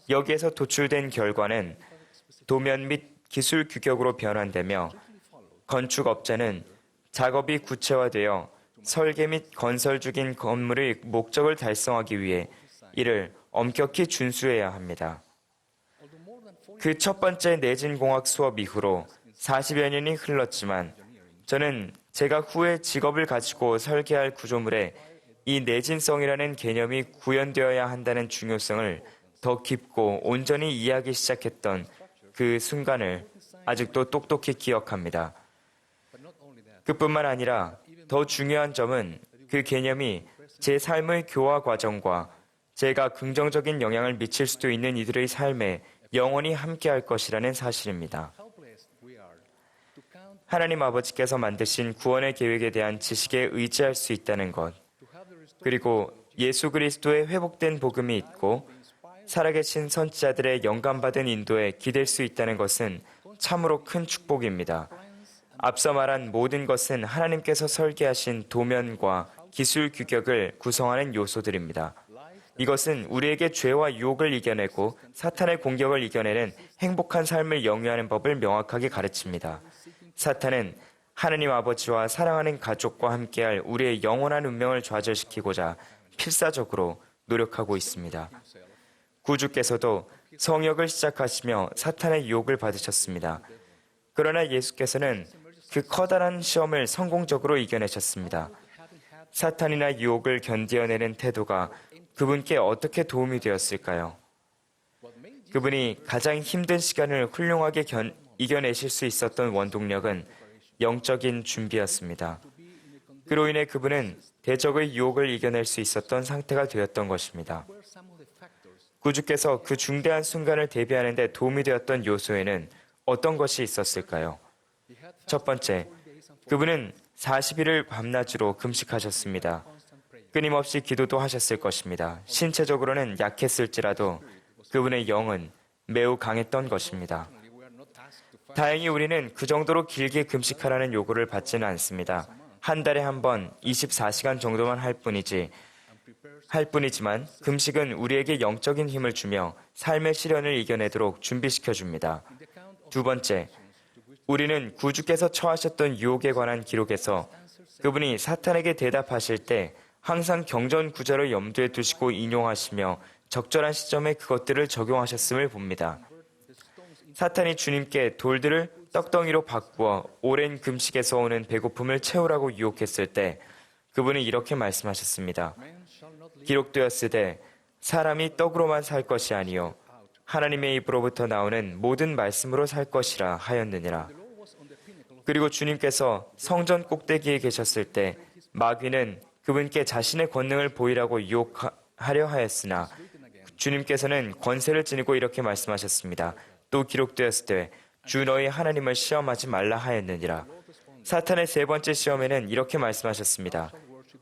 여기에서 도출된 결과는 도면 및 기술 규격으로 변환되며 건축업자는 작업이 구체화되어 설계 및 건설 중인 건물의 목적을 달성하기 위해 이를 엄격히 준수해야 합니다. 그 첫 번째 내진공학 수업 이후로 40여 년이 흘렀지만 저는 제가 후에 직업을 가지고 설계할 구조물에 이 내진성이라는 개념이 구현되어야 한다는 중요성을 더 깊고 온전히 이해하기 시작했던 그 순간을 아직도 똑똑히 기억합니다. 그뿐만 아니라 더 중요한 점은 그 개념이 제 삶의 교화 과정과 제가 긍정적인 영향을 미칠 수도 있는 이들의 삶에 영원히 함께할 것이라는 사실입니다. 하나님 아버지께서 만드신 구원의 계획에 대한 지식에 의지할 수 있다는 것, 그리고 예수 그리스도의 회복된 복음이 있고 살아계신 선지자들의 영감받은 인도에 기댈 수 있다는 것은 참으로 큰 축복입니다. 앞서 말한 모든 것은 하나님께서 설계하신 도면과 기술 규격을 구성하는 요소들입니다. 이것은 우리에게 죄와 유혹을 이겨내고 사탄의 공격을 이겨내는 행복한 삶을 영위하는 법을 명확하게 가르칩니다. 사탄은 하나님 아버지와 사랑하는 가족과 함께할 우리의 영원한 운명을 좌절시키고자 필사적으로 노력하고 있습니다. 구주께서도 성역을 시작하시며 사탄의 유혹을 받으셨습니다. 그러나 예수께서는 그 커다란 시험을 성공적으로 이겨내셨습니다. 사탄이나 유혹을 견디어내는 태도가 그분께 어떻게 도움이 되었을까요? 그분이 가장 힘든 시간을 훌륭하게 이겨내실 수 있었던 원동력은 영적인 준비였습니다. 그로 인해 그분은 대적의 유혹을 이겨낼 수 있었던 상태가 되었던 것입니다. 구주께서 그 중대한 순간을 대비하는 데 도움이 되었던 요소에는 어떤 것이 있었을까요? 첫 번째, 그분은 40일을 밤낮으로 금식하셨습니다. 끊임없이 기도도 하셨을 것입니다. 신체적으로는 약했을지라도 그분의 영은 매우 강했던 것입니다. 다행히 우리는 그 정도로 길게 금식하라는 요구를 받지는 않습니다. 한 달에 한 번 24시간 정도만 할 뿐이지만 금식은 우리에게 영적인 힘을 주며 삶의 시련을 이겨내도록 준비시켜 줍니다. 두 번째, 우리는 구주께서 처하셨던 유혹에 관한 기록에서 그분이 사탄에게 대답하실 때 항상 경전 구절을 염두에 두시고 인용하시며 적절한 시점에 그것들을 적용하셨음을 봅니다. 사탄이 주님께 돌들을 떡덩이로 바꾸어 오랜 금식에서 오는 배고픔을 채우라고 유혹했을 때 그분은 이렇게 말씀하셨습니다. 기록되었으되 사람이 떡으로만 살 것이 아니요 하나님의 입으로부터 나오는 모든 말씀으로 살 것이라 하였느니라. 그리고 주님께서 성전 꼭대기에 계셨을 때 마귀는 그분께 자신의 권능을 보이라고 유혹하려 하였으나 주님께서는 권세를 지니고 이렇게 말씀하셨습니다. 또 기록되었으되 주 너희 하나님을 시험하지 말라 하였느니라. 사탄의 세 번째 시험에는 이렇게 말씀하셨습니다.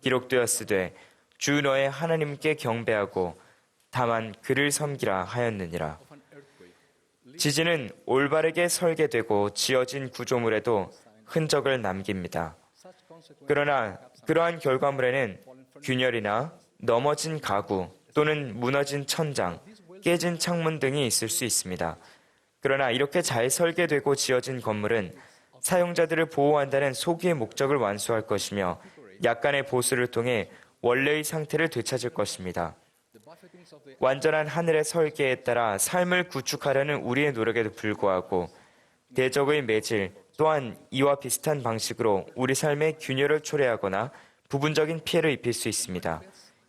기록되었으되 주 너의 하나님께 경배하고 다만 그를 섬기라 하였느니라. 지진은 올바르게 설계되고 지어진 구조물에도 흔적을 남깁니다. 그러나 그러한 결과물에는 균열이나 넘어진 가구 또는 무너진 천장, 깨진 창문 등이 있을 수 있습니다. 그러나 이렇게 잘 설계되고 지어진 건물은 사용자들을 보호한다는 소기의 목적을 완수할 것이며 약간의 보수를 통해 원래의 상태를 되찾을 것입니다. 완전한 하늘의 설계에 따라 삶을 구축하려는 우리의 노력에도 불구하고 대적의 매질 또한 이와 비슷한 방식으로 우리 삶의 균열을 초래하거나 부분적인 피해를 입힐 수 있습니다.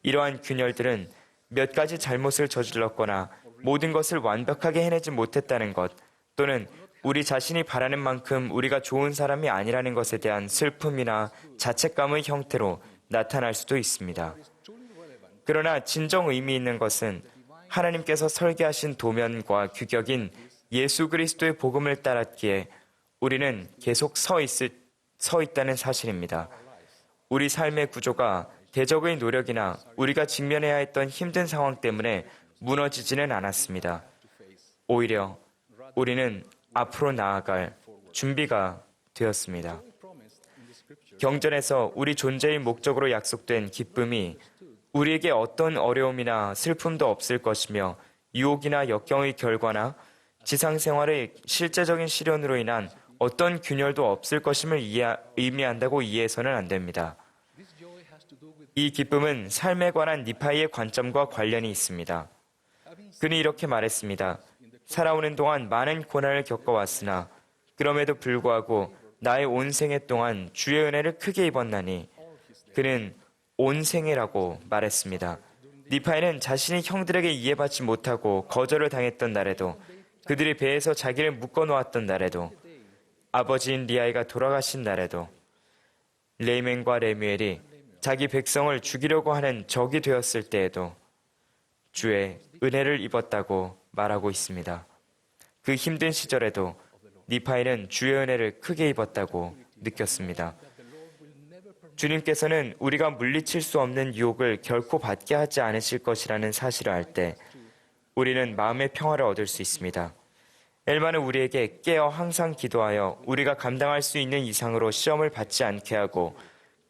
이러한 균열들은 몇 가지 잘못을 저질렀거나 모든 것을 완벽하게 해내지 못했다는 것 또는 우리 자신이 바라는 만큼 우리가 좋은 사람이 아니라는 것에 대한 슬픔이나 자책감의 형태로 나타날 수도 있습니다. 그러나 진정 의미 있는 것은 하나님께서 설계하신 도면과 규격인 예수 그리스도의 복음을 따랐기에 우리는 계속 서 있다는 사실입니다. 우리 삶의 구조가 대적의 노력이나 우리가 직면해야 했던 힘든 상황 때문에 무너지지는 않았습니다. 오히려 우리는 앞으로 나아갈 준비가 되었습니다. 경전에서 우리 존재의 목적으로 약속된 기쁨이 우리에게 어떤 어려움이나 슬픔도 없을 것이며 유혹이나 역경의 결과나 지상생활의 실제적인 시련으로 인한 어떤 균열도 없을 것임을 의미한다고 이해해서는 안 됩니다. 이 기쁨은 삶에 관한 니파이의 관점과 관련이 있습니다. 그는 이렇게 말했습니다. 살아오는 동안 많은 고난을 겪어왔으나 그럼에도 불구하고 나의 온 생애 동안 주의 은혜를 크게 입었나니 그는 온 생애라고 말했습니다. 니파이는 자신이 형들에게 이해받지 못하고 거절을 당했던 날에도 그들이 배에서 자기를 묶어놓았던 날에도 아버지인 리아이가 돌아가신 날에도 레이멘과 레뮤엘이 자기 백성을 죽이려고 하는 적이 되었을 때에도 주의 은혜를 입었다고 말하고 있습니다. 그 힘든 시절에도 니파이는 주의 은혜를 크게 입었다고 느꼈습니다. 주님께서는 우리가 물리칠 수 없는 유혹을 결코 받게 하지 않으실 것이라는 사실을 알 때 우리는 마음의 평화를 얻을 수 있습니다. 엘마는 우리에게 깨어 항상 기도하여 우리가 감당할 수 있는 이상으로 시험을 받지 않게 하고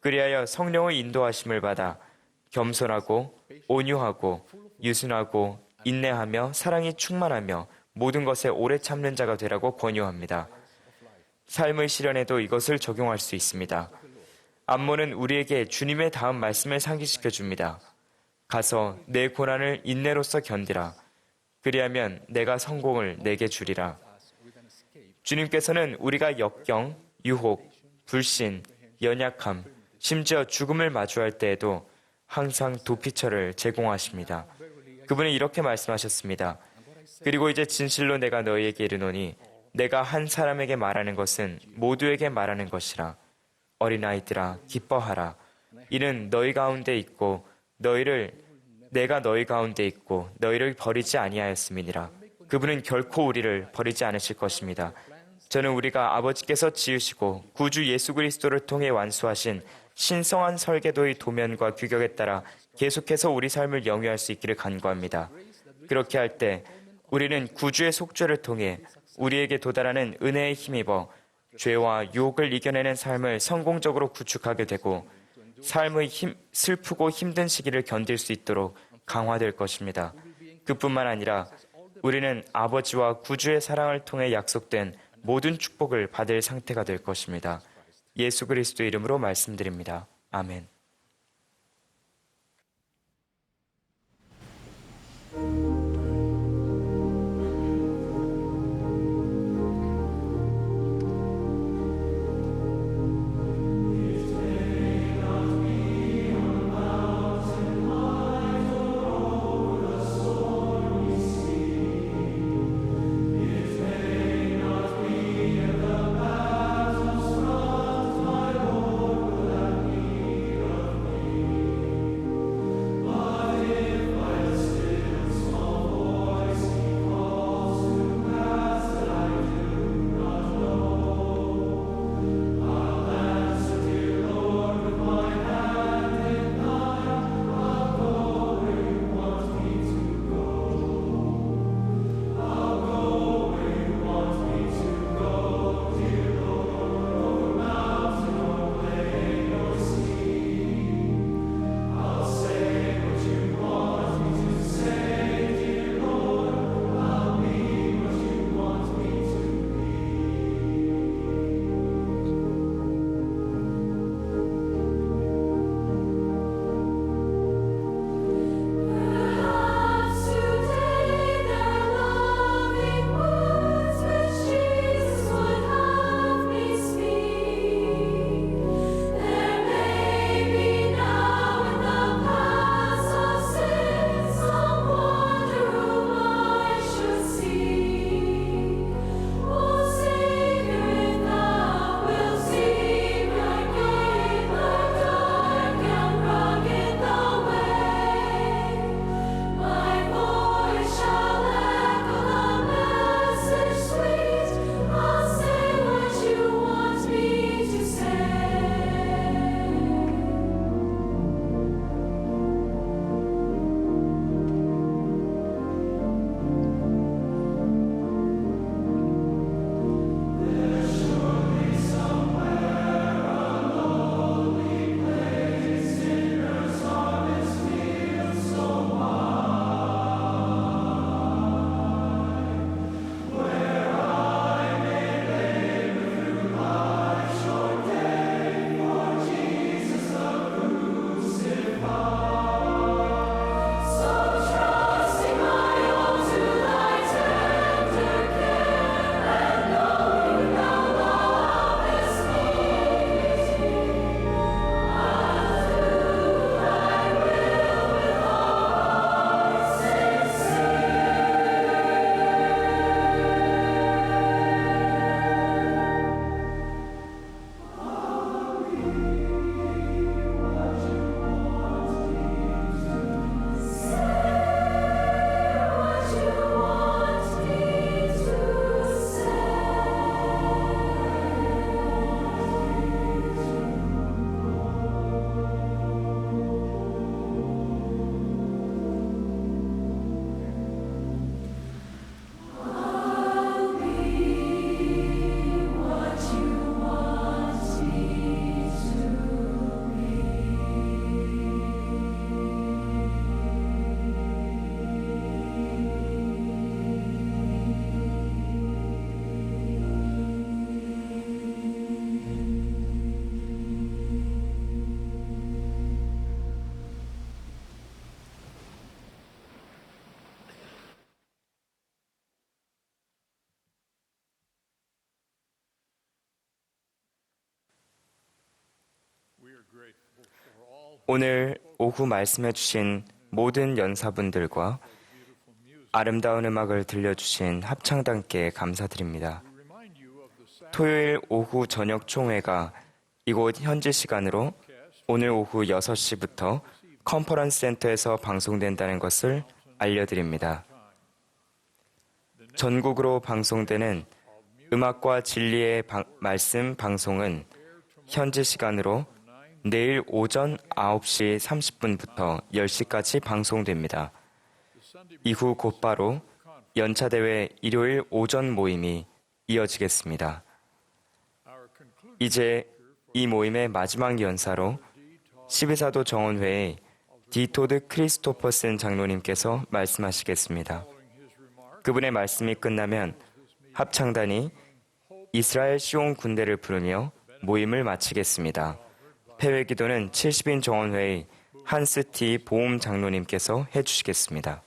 그리하여 성령의 인도하심을 받아 겸손하고 온유하고 유순하고 인내하며 사랑이 충만하며 모든 것에 오래 참는 자가 되라고 권유합니다. 삶의 시련에도 이것을 적용할 수 있습니다. 암몬은 우리에게 주님의 다음 말씀을 상기시켜 줍니다. 가서 내 고난을 인내로써 견디라. 그리하면 내가 성공을 내게 주리라. 주님께서는 우리가 역경, 유혹, 불신, 연약함, 심지어 죽음을 마주할 때에도 항상 도피처를 제공하십니다. 그분은 이렇게 말씀하셨습니다. 그리고 이제 진실로 내가 너희에게 이르노니 내가 한 사람에게 말하는 것은 모두에게 말하는 것이라. 어린아이들아 기뻐하라. 이는 너희 가운데 있고 내가 너희 가운데 있고 너희를 버리지 아니하였음이니라. 그분은 결코 우리를 버리지 않으실 것입니다. 저는 우리가 아버지께서 지으시고 구주 예수 그리스도를 통해 완수하신 신성한 설계도의 도면과 규격에 따라 계속해서 우리 삶을 영위할 수 있기를 간구합니다. 그렇게 할 때 우리는 구주의 속죄를 통해 우리에게 도달하는 은혜에 힘입어 죄와 유혹을 이겨내는 삶을 성공적으로 구축하게 되고 삶의 슬프고 힘든 시기를 견딜 수 있도록 강화될 것입니다. 그뿐만 아니라 우리는 아버지와 구주의 사랑을 통해 약속된 모든 축복을 받을 상태가 될 것입니다. 예수 그리스도 이름으로 말씀드립니다. 아멘. 오늘 오후 말씀해 주신 모든 연사분들과 아름다운 음악을 들려주신 합창단께 감사드립니다. 토요일 오후 저녁 총회가 이곳 현지 시간으로 오늘 오후 6시부터 컨퍼런스 센터에서 방송된다는 것을 알려드립니다. 전국으로 방송되는 음악과 진리의 말씀 방송은 현지 시간으로 내일 오전 9시 30분부터 10시까지 방송됩니다. 이후 곧바로 연차대회 일요일 오전 모임이 이어지겠습니다. 이제 이 모임의 마지막 연사로 12사도 정원회의 디토드 크리스토퍼슨 장로님께서 말씀하시겠습니다. 그분의 말씀이 끝나면 합창단이 이스라엘 시온 군대를 부르며 모임을 마치겠습니다. 폐회 기도는 70인 정원회의 한스 T 보험 장로님께서 해주시겠습니다.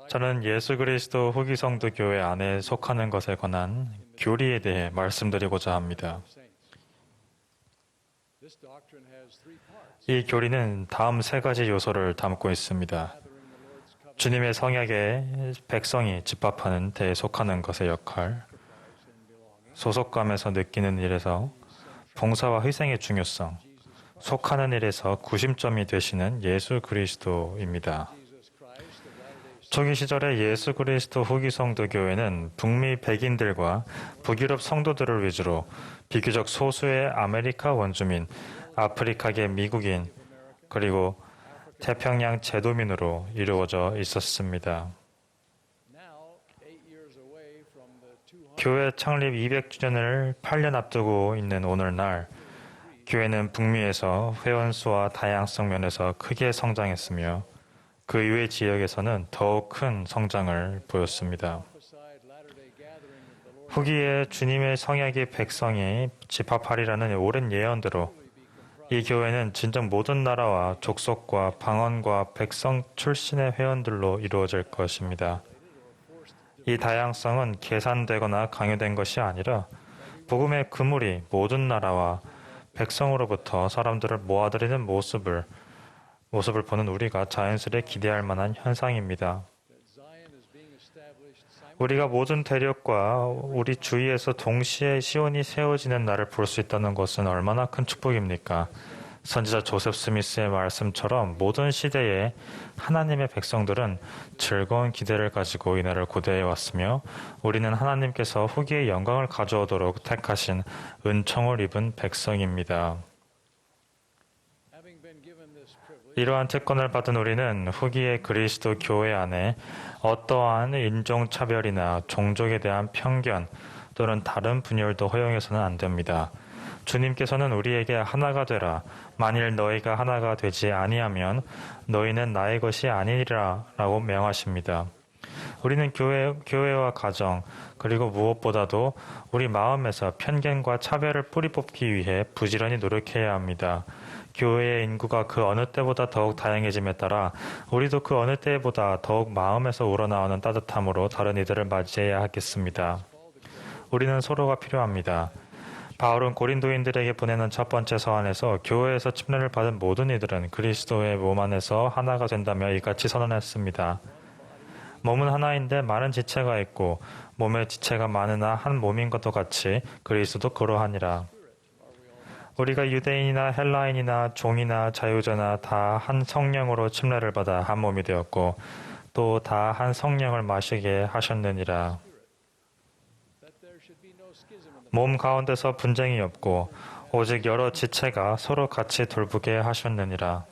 저는 예수 그리스도 후기 성도 교회 안에 속하는 것에 관한 교리에 대해 말씀드리고자 합니다. 이 교리는 다음 3가지 요소를 담고 있습니다. 주님의 성약에 백성이 집합하는 데에 속하는 것의 역할, 소속감에서 느끼는 일에서 봉사와 희생의 중요성, 속하는 일에서 구심점이 되시는 예수 그리스도입니다. 초기 시절에 예수 그리스도 후기 성도 교회는 북미 백인들과 북유럽 성도들을 위주로 비교적 소수의 아메리카 원주민, 아프리카계 미국인, 그리고 태평양 제도민으로 이루어져 있었습니다. 교회 창립 200주년을 8년 앞두고 있는 오늘날, 교회는 북미에서 회원수와 다양성 면에서 크게 성장했으며 그 이외 지역에서는 더욱 큰 성장을 보였습니다. 후기에 주님의 성약의 백성이 집합하리라는 오랜 예언대로 이 교회는 진정 모든 나라와 족속과 방언과 백성 출신의 회원들로 이루어질 것입니다. 이 다양성은 계산되거나 강요된 것이 아니라 복음의 그물이 모든 나라와 백성으로부터 사람들을 모아들이는 모습을 보는 우리가 자연스레 기대할 만한 현상입니다. 우리가 모든 대륙과 우리 주위에서 동시에 시온이 세워지는 날을 볼 수 있다는 것은 얼마나 큰 축복입니까? 선지자 조셉 스미스의 말씀처럼 모든 시대에 하나님의 백성들은 즐거운 기대를 가지고 이 날을 고대해 왔으며 우리는 하나님께서 후기의 영광을 가져오도록 택하신 은총을 입은 백성입니다. 이러한 특권을 받은 우리는 후기의 그리스도 교회 안에 어떠한 인종차별이나 종족에 대한 편견 또는 다른 분열도 허용해서는 안 됩니다. 주님께서는 우리에게 하나가 되라. 만일 너희가 하나가 되지 아니하면 너희는 나의 것이 아니라 라고 명하십니다. 우리는 교회와 가정 그리고 무엇보다도 우리 마음에서 편견과 차별을 뿌리 뽑기 위해 부지런히 노력해야 합니다. 교회의 인구가 그 어느 때보다 더욱 다양해짐에 따라 우리도 그 어느 때보다 더욱 마음에서 우러나오는 따뜻함으로 다른 이들을 맞이해야 하겠습니다. 우리는 서로가 필요합니다. 바울은 고린도인들에게 보내는 첫 번째 서한에서 교회에서 침례를 받은 모든 이들은 그리스도의 몸 안에서 하나가 된다며 이같이 선언했습니다. 몸은 하나인데 많은 지체가 있고 몸의 지체가 많으나 한 몸인 것도 같이 그리스도도 그러하니라. 우리가 유대인이나 헬라인이나 종이나 자유자나 다 한 성령으로 침례를 받아 한 몸이 되었고 또 다 한 성령을 마시게 하셨느니라. 몸 가운데서 분쟁이 없고 오직 여러 지체가 서로 같이 돌보게 하셨느니라.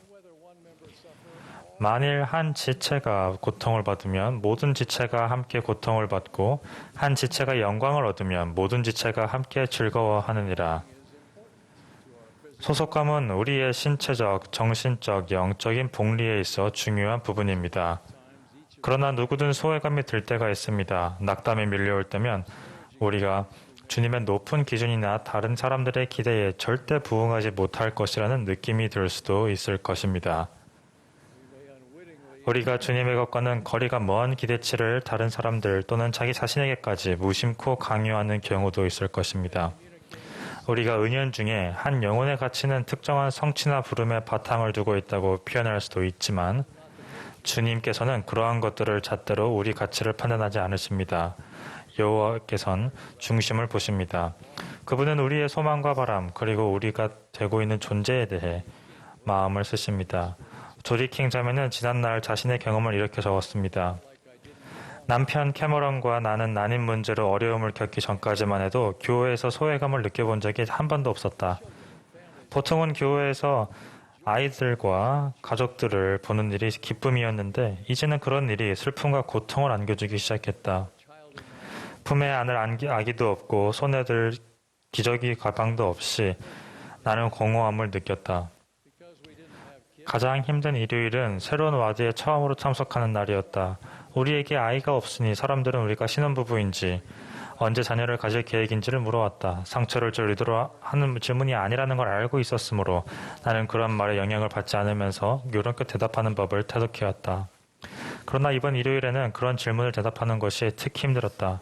만일 한 지체가 고통을 받으면 모든 지체가 함께 고통을 받고 한 지체가 영광을 얻으면 모든 지체가 함께 즐거워하느니라. 소속감은 우리의 신체적, 정신적, 영적인 복리에 있어 중요한 부분입니다. 그러나 누구든 소외감이 들 때가 있습니다. 낙담이 밀려올 때면 우리가 주님의 높은 기준이나 다른 사람들의 기대에 절대 부응하지 못할 것이라는 느낌이 들 수도 있을 것입니다. 우리가 주님의 것과는 거리가 먼 기대치를 다른 사람들 또는 자기 자신에게까지 무심코 강요하는 경우도 있을 것입니다. 우리가 은연중에 한 영혼의 가치는 특정한 성취나 부름에 바탕을 두고 있다고 표현할 수도 있지만 주님께서는 그러한 것들을 잣대로 우리 가치를 판단하지 않으십니다. 여호와께서는 중심을 보십니다. 그분은 우리의 소망과 바람 그리고 우리가 되고 있는 존재에 대해 마음을 쓰십니다. 조지 킹 자매는 지난날 자신의 경험을 이렇게 적었습니다. 남편 캐머런과 나는 난임 문제로 어려움을 겪기 전까지만 해도 교회에서 소외감을 느껴본 적이 한 번도 없었다. 보통은 교회에서 아이들과 가족들을 보는 일이 기쁨이었는데 이제는 그런 일이 슬픔과 고통을 안겨주기 시작했다. 품에 안을 아기도 없고 손에 들 기저귀 가방도 없이 나는 공허함을 느꼈다. 가장 힘든 일요일은 새로운 와드에 처음으로 참석하는 날이었다. 우리에게 아이가 없으니 사람들은 우리가 신혼부부인지 언제 자녀를 가질 계획인지를 물어왔다. 상처를 줄 의도로 하는 질문이 아니라는 걸 알고 있었으므로 나는 그런 말에 영향을 받지 않으면서 요령껏 대답하는 법을 터득해왔다. 그러나 이번 일요일에는 그런 질문을 대답하는 것이 특히 힘들었다.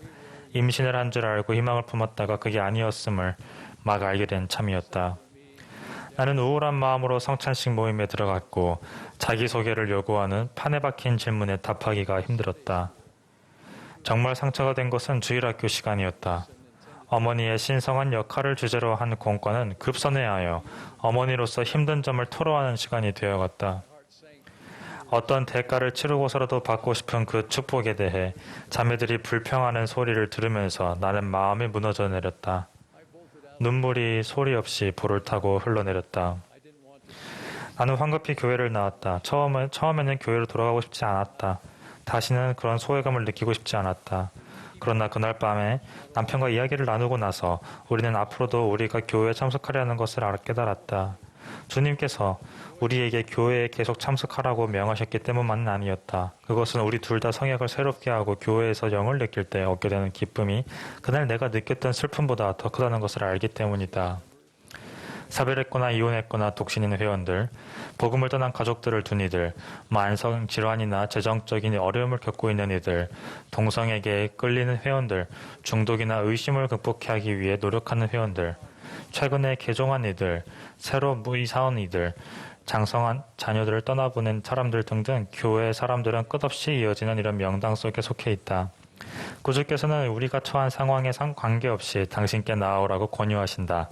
임신을 한 줄 알고 희망을 품었다가 그게 아니었음을 막 알게 된 참이었다. 나는 우울한 마음으로 성찬식 모임에 들어갔고 자기소개를 요구하는 판에 박힌 질문에 답하기가 힘들었다. 정말 상처가 된 것은 주일학교 시간이었다. 어머니의 신성한 역할을 주제로 한 공과는 급선회하여 어머니로서 힘든 점을 토로하는 시간이 되어갔다. 어떤 대가를 치르고서라도 받고 싶은 그 축복에 대해 자매들이 불평하는 소리를 들으면서 나는 마음이 무너져 내렸다. 눈물이 소리 없이 불을 타고 흘러내렸다. 나는 황급히 교회를 나왔다. 처음에는 교회로 돌아가고 싶지 않았다. 다시는 그런 소외감을 느끼고 싶지 않았다. 그러나 그날 밤에 남편과 이야기를 나누고 나서 우리는 앞으로도 우리가 교회에 참석하려는 것을 깨달았다. 주님께서 우리에게 교회에 계속 참석하라고 명하셨기 때문만은 아니었다. 그것은 우리 둘 다 성약을 새롭게 하고 교회에서 영을 느낄 때 얻게 되는 기쁨이 그날 내가 느꼈던 슬픔보다 더 크다는 것을 알기 때문이다. 사별했거나 이혼했거나 독신인 회원들, 복음을 떠난 가족들을 둔 이들, 만성 질환이나 재정적인 어려움을 겪고 있는 이들, 동성에게 끌리는 회원들, 중독이나 의심을 극복하기 위해 노력하는 회원들, 최근에 개종한 이들, 새로 무이사온 이들, 장성한 자녀들을 떠나보낸 사람들 등등 교회 사람들은 끝없이 이어지는 이런 명당 속에 속해 있다. 구주께서는 우리가 처한 상황에 관계없이 당신께 나아오라고 권유하신다.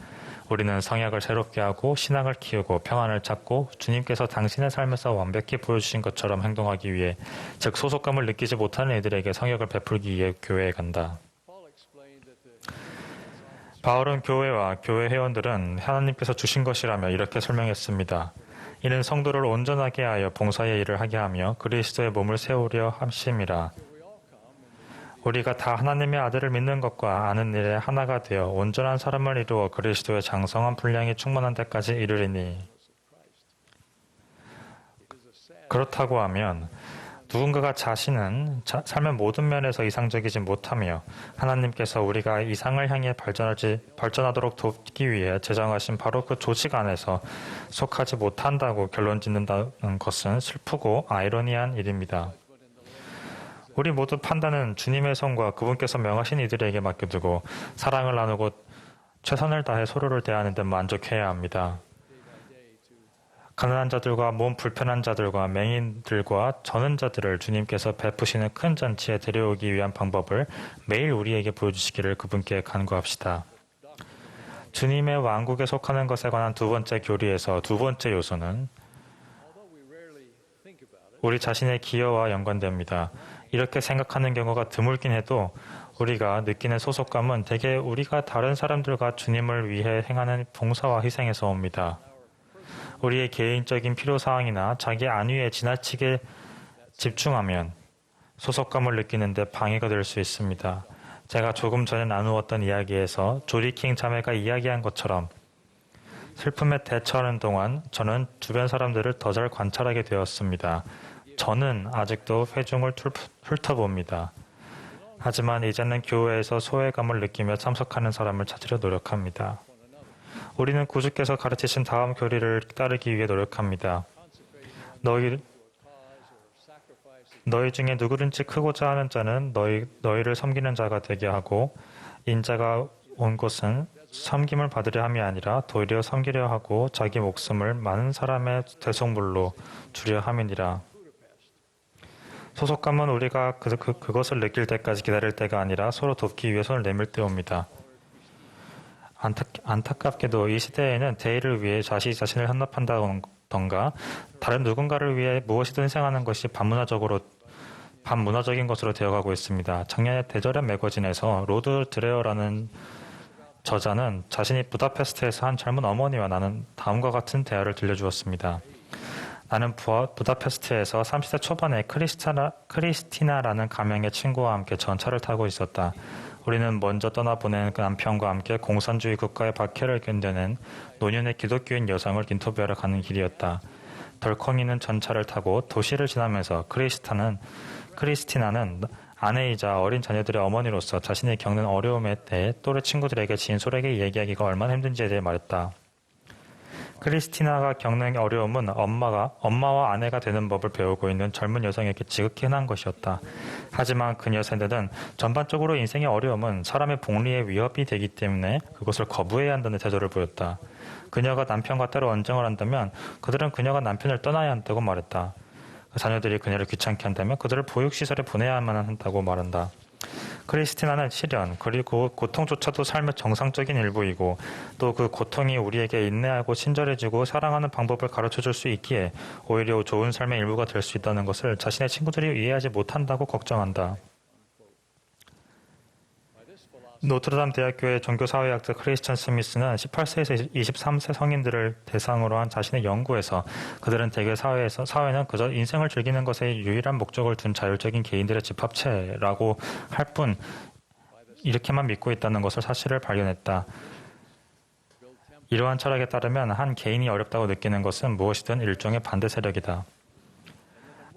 우리는 성약을 새롭게 하고 신앙을 키우고 평안을 찾고 주님께서 당신의 삶에서 완벽히 보여주신 것처럼 행동하기 위해 즉 소속감을 느끼지 못하는 이들에게 성약을 베풀기 위해 교회에 간다. 바울은 교회와 교회 회원들은 하나님께서 주신 것이라며 이렇게 설명했습니다. 이는 성도를 온전하게 하여 봉사의 일을 하게 하며 그리스도의 몸을 세우려 함심이라. 우리가 다 하나님의 아들을 믿는 것과 아는 일에 하나가 되어 온전한 사람을 이루어 그리스도의 장성한 분량이 충만한 데까지 이르리니. 그렇다고 하면 누군가가 자신은 삶의 모든 면에서 이상적이지 못하며 하나님께서 우리가 이상을 향해 발전하도록 돕기 위해 제정하신 바로 그 조직 안에서 속하지 못한다고 결론 짓는다는 것은 슬프고 아이러니한 일입니다. 우리 모두 판단은 주님의 손과 그분께서 명하신 이들에게 맡겨두고 사랑을 나누고 최선을 다해 서로를 대하는 데 만족해야 합니다. 가난한 자들과 몸 불편한 자들과 맹인들과 저는 자들을 주님께서 베푸시는 큰 잔치에 데려오기 위한 방법을 매일 우리에게 보여주시기를 그분께 간구합시다. 주님의 왕국에 속하는 것에 관한 두 번째 교리에서 두 번째 요소는 우리 자신의 기여와 연관됩니다. 이렇게 생각하는 경우가 드물긴 해도 우리가 느끼는 소속감은 대개 우리가 다른 사람들과 주님을 위해 행하는 봉사와 희생에서 옵니다. 우리의 개인적인 필요사항이나 자기 안위에 지나치게 집중하면 소속감을 느끼는데 방해가 될 수 있습니다. 제가 조금 전에 나누었던 이야기에서 조리 킹 자매가 이야기한 것처럼 슬픔에 대처하는 동안 저는 주변 사람들을 더 잘 관찰하게 되었습니다. 저는 아직도 회중을 훑어봅니다. 하지만 이제는 교회에서 소외감을 느끼며 참석하는 사람을 찾으려 노력합니다. 우리는 구주께서 가르치신 다음 교리를 따르기 위해 노력합니다. 너희 중에 누구든지 크고자 하는 자는 너희를 섬기는 자가 되게 하고 인자가 온 것은 섬김을 받으려 함이 아니라 도리어 섬기려 하고 자기 목숨을 많은 사람의 대속물로 주려 함이니라. 소속감은 우리가 그것을 느낄 때까지 기다릴 때가 아니라 서로 돕기 위해 손을 내밀 때옵니다. 안타깝게도 이 시대에는 대의를 위해 자신을 헌납한다던가 다른 누군가를 위해 무엇이든 희생하는 것이 반문화적인 것으로 되어가고 있습니다. 작년에 대저련 매거진에서 로드 드레어라는 저자는 자신이 부다페스트에서 한 젊은 어머니와 나는 다음과 같은 대화를 들려주었습니다. 나는 부다페스트에서 30대 초반에 크리스티나라는 가명의 친구와 함께 전차를 타고 있었다. 우리는 먼저 떠나보낸 그 남편과 함께 공산주의 국가의 박해를 견뎌낸 노년의 기독교인 여성을 인터뷰하러 가는 길이었다. 덜컹이는 전차를 타고 도시를 지나면서 크리스티나는 아내이자 어린 자녀들의 어머니로서 자신이 겪는 어려움에 대해 또래 친구들에게 진솔하게 얘기하기가 얼마나 힘든지에 대해 말했다. 크리스티나가 겪는 어려움은 엄마와 아내가 되는 법을 배우고 있는 젊은 여성에게 지극히 흔한 것이었다. 하지만 그녀 세대는 전반적으로 인생의 어려움은 사람의 복리에 위협이 되기 때문에 그것을 거부해야 한다는 태도를 보였다. 그녀가 남편과 때로 언쟁을 한다면 그들은 그녀가 남편을 떠나야 한다고 말했다. 자녀들이 그녀를 귀찮게 한다면 그들을 보육시설에 보내야만 한다고 말한다. 크리스티나는 시련 그리고 고통조차도 삶의 정상적인 일부이고 또 그 고통이 우리에게 인내하고 친절해지고 사랑하는 방법을 가르쳐줄 수 있기에 오히려 좋은 삶의 일부가 될 수 있다는 것을 자신의 친구들이 이해하지 못한다고 걱정한다. 노트르담 대학교의 종교사회학자 크리스천 스미스는 18세에서 23세 성인들을 대상으로 한 자신의 연구에서 그들은 대개 사회는 그저 인생을 즐기는 것에 유일한 목적을 둔 자율적인 개인들의 집합체라고 할 뿐 이렇게만 믿고 있다는 것을 사실을 발견했다. 이러한 철학에 따르면 한 개인이 어렵다고 느끼는 것은 무엇이든 일종의 반대 세력이다.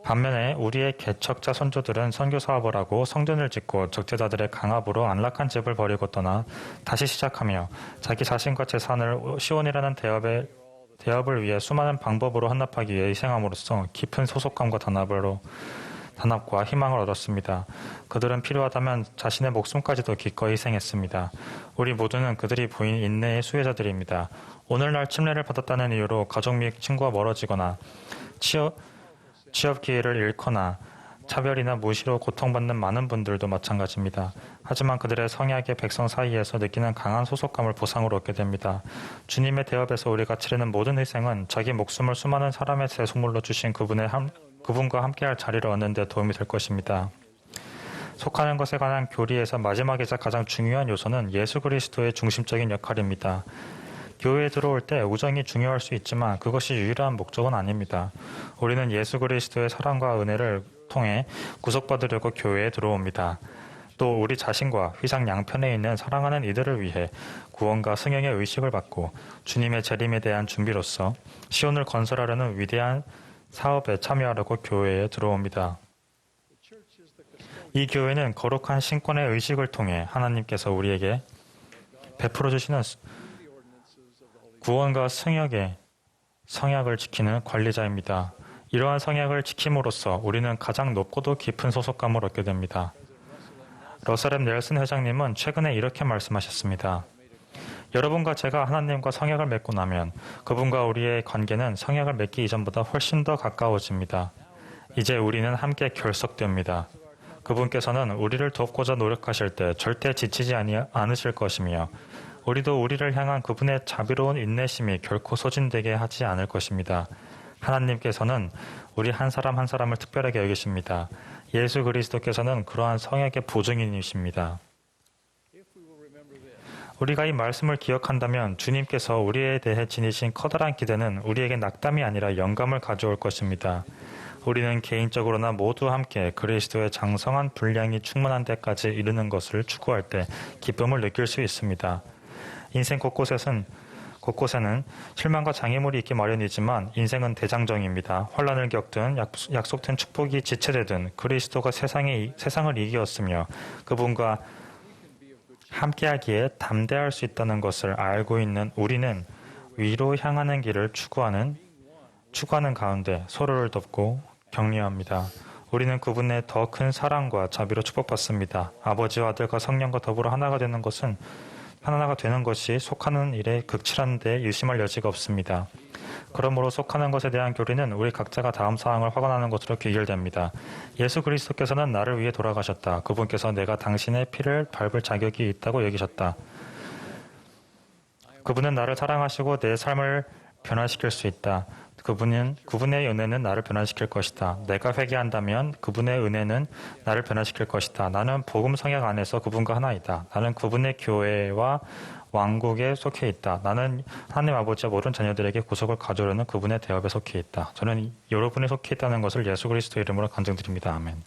반면에 우리의 개척자 선조들은 선교 사업을 하고 성전을 짓고 적재자들의 강압으로 안락한 집을 버리고 떠나 다시 시작하며 자기 자신과 재산을 시온이라는 대업을 위해 수많은 방법으로 헌납하기 위해 희생함으로써 깊은 소속감과 단합과 희망을 얻었습니다. 그들은 필요하다면 자신의 목숨까지도 기꺼이 희생했습니다. 우리 모두는 그들이 보인 인내의 수혜자들입니다. 오늘날 침례를 받았다는 이유로 가족 및 친구와 멀어지거나 취업 기회를 잃거나 차별이나 무시로 고통받는 많은 분들도 마찬가지입니다. 하지만 그들의 성약의 백성 사이에서 느끼는 강한 소속감을 보상으로 얻게 됩니다. 주님의 대업에서 우리가 치르는 모든 희생은 자기 목숨을 수많은 사람의 대속물로 주신 그분과 함께할 자리를 얻는 데 도움이 될 것입니다. 속하는 것에 관한 교리에서 마지막이자 가장 중요한 요소는 예수 그리스도의 중심적인 역할입니다. 교회에 들어올 때 우정이 중요할 수 있지만 그것이 유일한 목적은 아닙니다. 우리는 예수 그리스도의 사랑과 은혜를 통해 구속받으려고 교회에 들어옵니다. 또 우리 자신과 휘장 양편에 있는 사랑하는 이들을 위해 구원과 승영의 의식을 받고 주님의 재림에 대한 준비로서 시온을 건설하려는 위대한 사업에 참여하려고 교회에 들어옵니다. 이 교회는 거룩한 신권의 의식을 통해 하나님께서 우리에게 베풀어 주시는 구원과 승역의 성약을 지키는 관리자입니다. 이러한 성약을 지킴으로써 우리는 가장 높고도 깊은 소속감을 얻게 됩니다. 러셀 넬슨 회장님은 최근에 이렇게 말씀하셨습니다. 여러분과 제가 하나님과 성약을 맺고 나면 그분과 우리의 관계는 성약을 맺기 이전보다 훨씬 더 가까워집니다. 이제 우리는 함께 결속됩니다. 그분께서는 우리를 돕고자 노력하실 때 절대 지치지 않으실 것이며 우리도 우리를 향한 그분의 자비로운 인내심이 결코 소진되게 하지 않을 것입니다. 하나님께서는 우리 한 사람 한 사람을 특별하게 여기십니다. 예수 그리스도께서는 그러한 성약의 보증인이십니다. 우리가 이 말씀을 기억한다면 주님께서 우리에 대해 지니신 커다란 기대는 우리에게 낙담이 아니라 영감을 가져올 것입니다. 우리는 개인적으로나 모두 함께 그리스도의 장성한 분량이 충만한 데까지 이르는 것을 추구할 때 기쁨을 느낄 수 있습니다. 인생 곳곳에는 실망과 장애물이 있기 마련이지만 인생은 대장정입니다. 환란을 겪든 약속된 축복이 지체되든 그리스도가 세상을 이기었으며 그분과 함께하기에 담대할 수 있다는 것을 알고 있는 우리는 위로 향하는 길을 추구하는 가운데 서로를 돕고 격려합니다. 우리는 그분의 더 큰 사랑과 자비로 축복받습니다. 아버지와 아들과 성령과 더불어 하나가 되는 것은 하나가 되는 것이 속하는 일에 극치라는 데 의심할 여지가 없습니다. 그러므로 속하는 것에 대한 교리는 우리 각자가 다음 사항을 확언하는 것으로 귀결됩니다. 예수 그리스도께서는 나를 위해 돌아가셨다. 그분께서 내가 당신의 피를 밟을 자격이 있다고 여기셨다. 그분은 나를 사랑하시고 내 삶을 변화시킬 수 있다. 그분의 은혜는 나를 변화시킬 것이다. 내가 회개한다면 그분의 은혜는 나를 변화시킬 것이다. 나는 복음 성약 안에서 그분과 하나이다. 나는 그분의 교회와 왕국에 속해 있다. 나는 하나님 아버지와 모든 자녀들에게 구속을 가져오려는 그분의 대업에 속해 있다. 저는 여러분에 속해 있다는 것을 예수 그리스도 이름으로 간증드립니다. 아멘.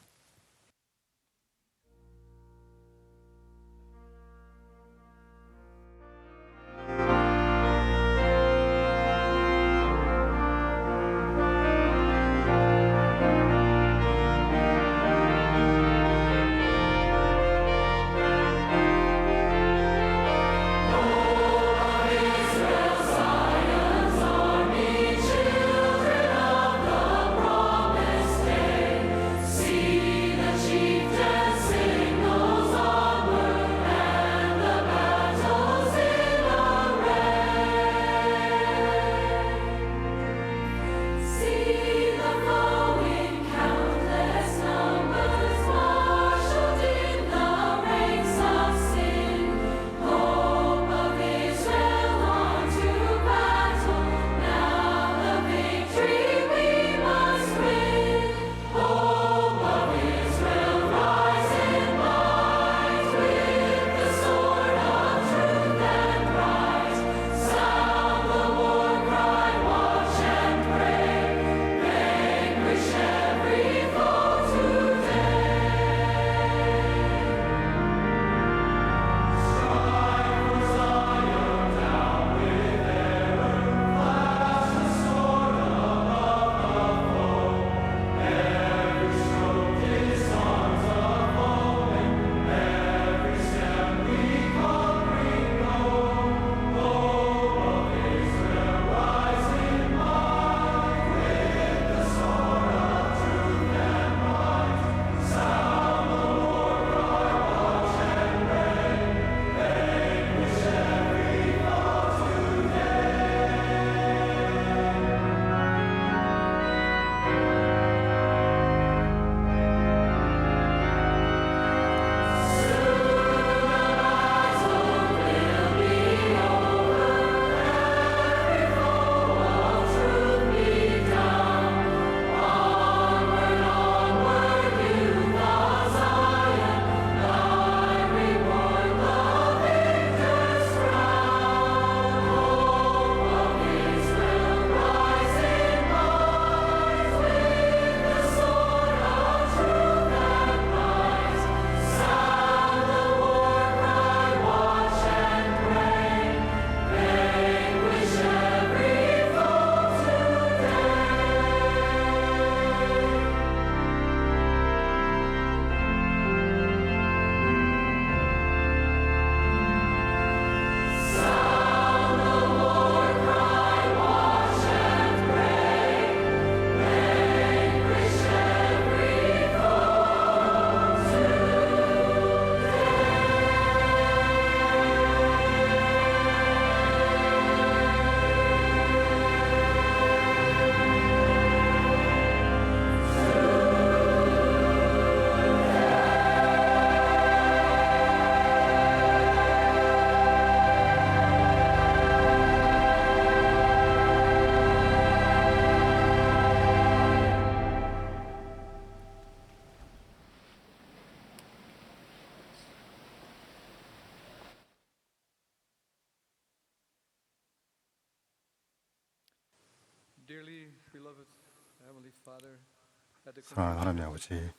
사랑하는 하나님 아버지,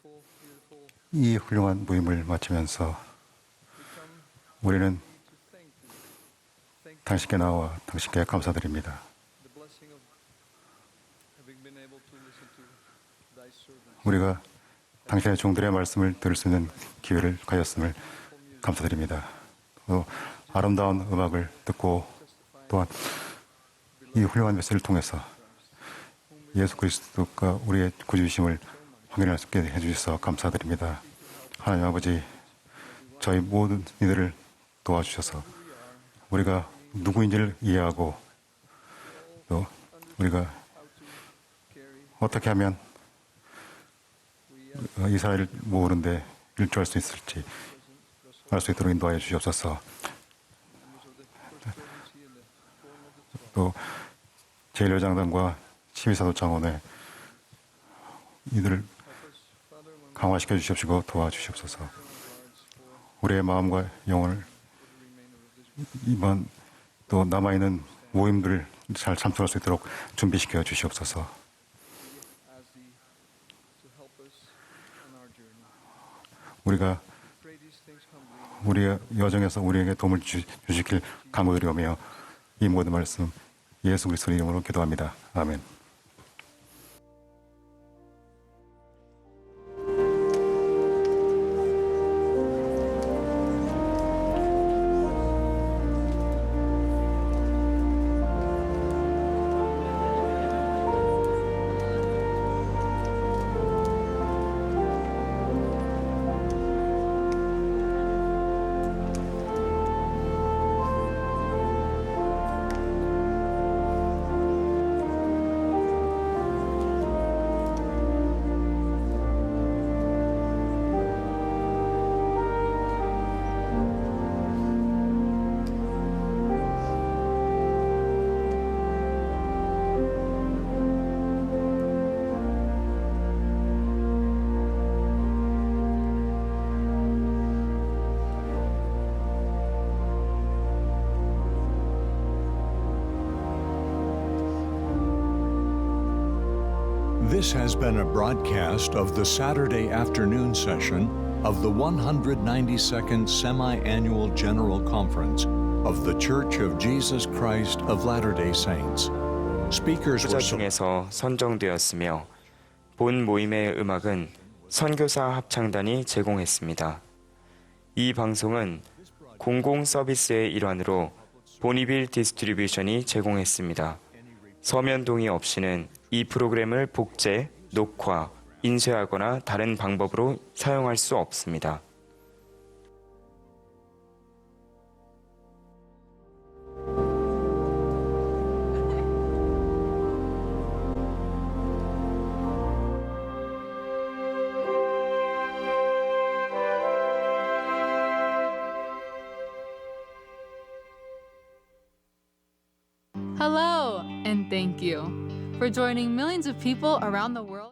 이 훌륭한 모임을 마치면서 우리는 당신께 나와 당신께 감사드립니다. 우리가 당신의 종들의 말씀을 들을 수 있는 기회를 가졌음을 감사드립니다. 또 아름다운 음악을 듣고 또한 이 훌륭한 메시지를 통해서 예수 그리스도가 우리의 구주이심을 확인할 수 있게 해주셔서 감사드립니다. 하나님 아버지, 저희 모든 이들을 도와주셔서 우리가 누구인지를 이해하고 또 우리가 어떻게 하면 이스라엘을 모으는데 일조할 수 있을지 알 수 있도록 인도하여 주시옵소서. 또 제1여장단과 12사도장원에 이들을 강화시켜 주시옵시고 도와주시옵소서. 우리의 마음과 영혼을 이번 또 남아있는 모임들을 잘 참석할 수 있도록 준비시켜 주시옵소서. 우리가 우리의 여정에서 우리에게 도움을 주시길 간구드리오며 이 모든 말씀 예수 그리스도 이름으로 기도합니다. 아멘. This has been a broadcast of the Saturday afternoon session of the 192nd Semi-Annual General Conference of the Church of Jesus Christ of Latter-day Saints. Speakers 후자 were 중에서 선정되었으며 본 모임의 음악은 선교사 합창단이 제공했습니다. 이 방송은 공공 서비스의 일환으로 보니빌 디스트리뷰션이 제공했습니다. 서면 동의 없이는 이 프로그램을 복제, 녹화, 인쇄하거나 다른 방법으로 사용할 수 없습니다. Hello, and thank you for joining millions of people around the world.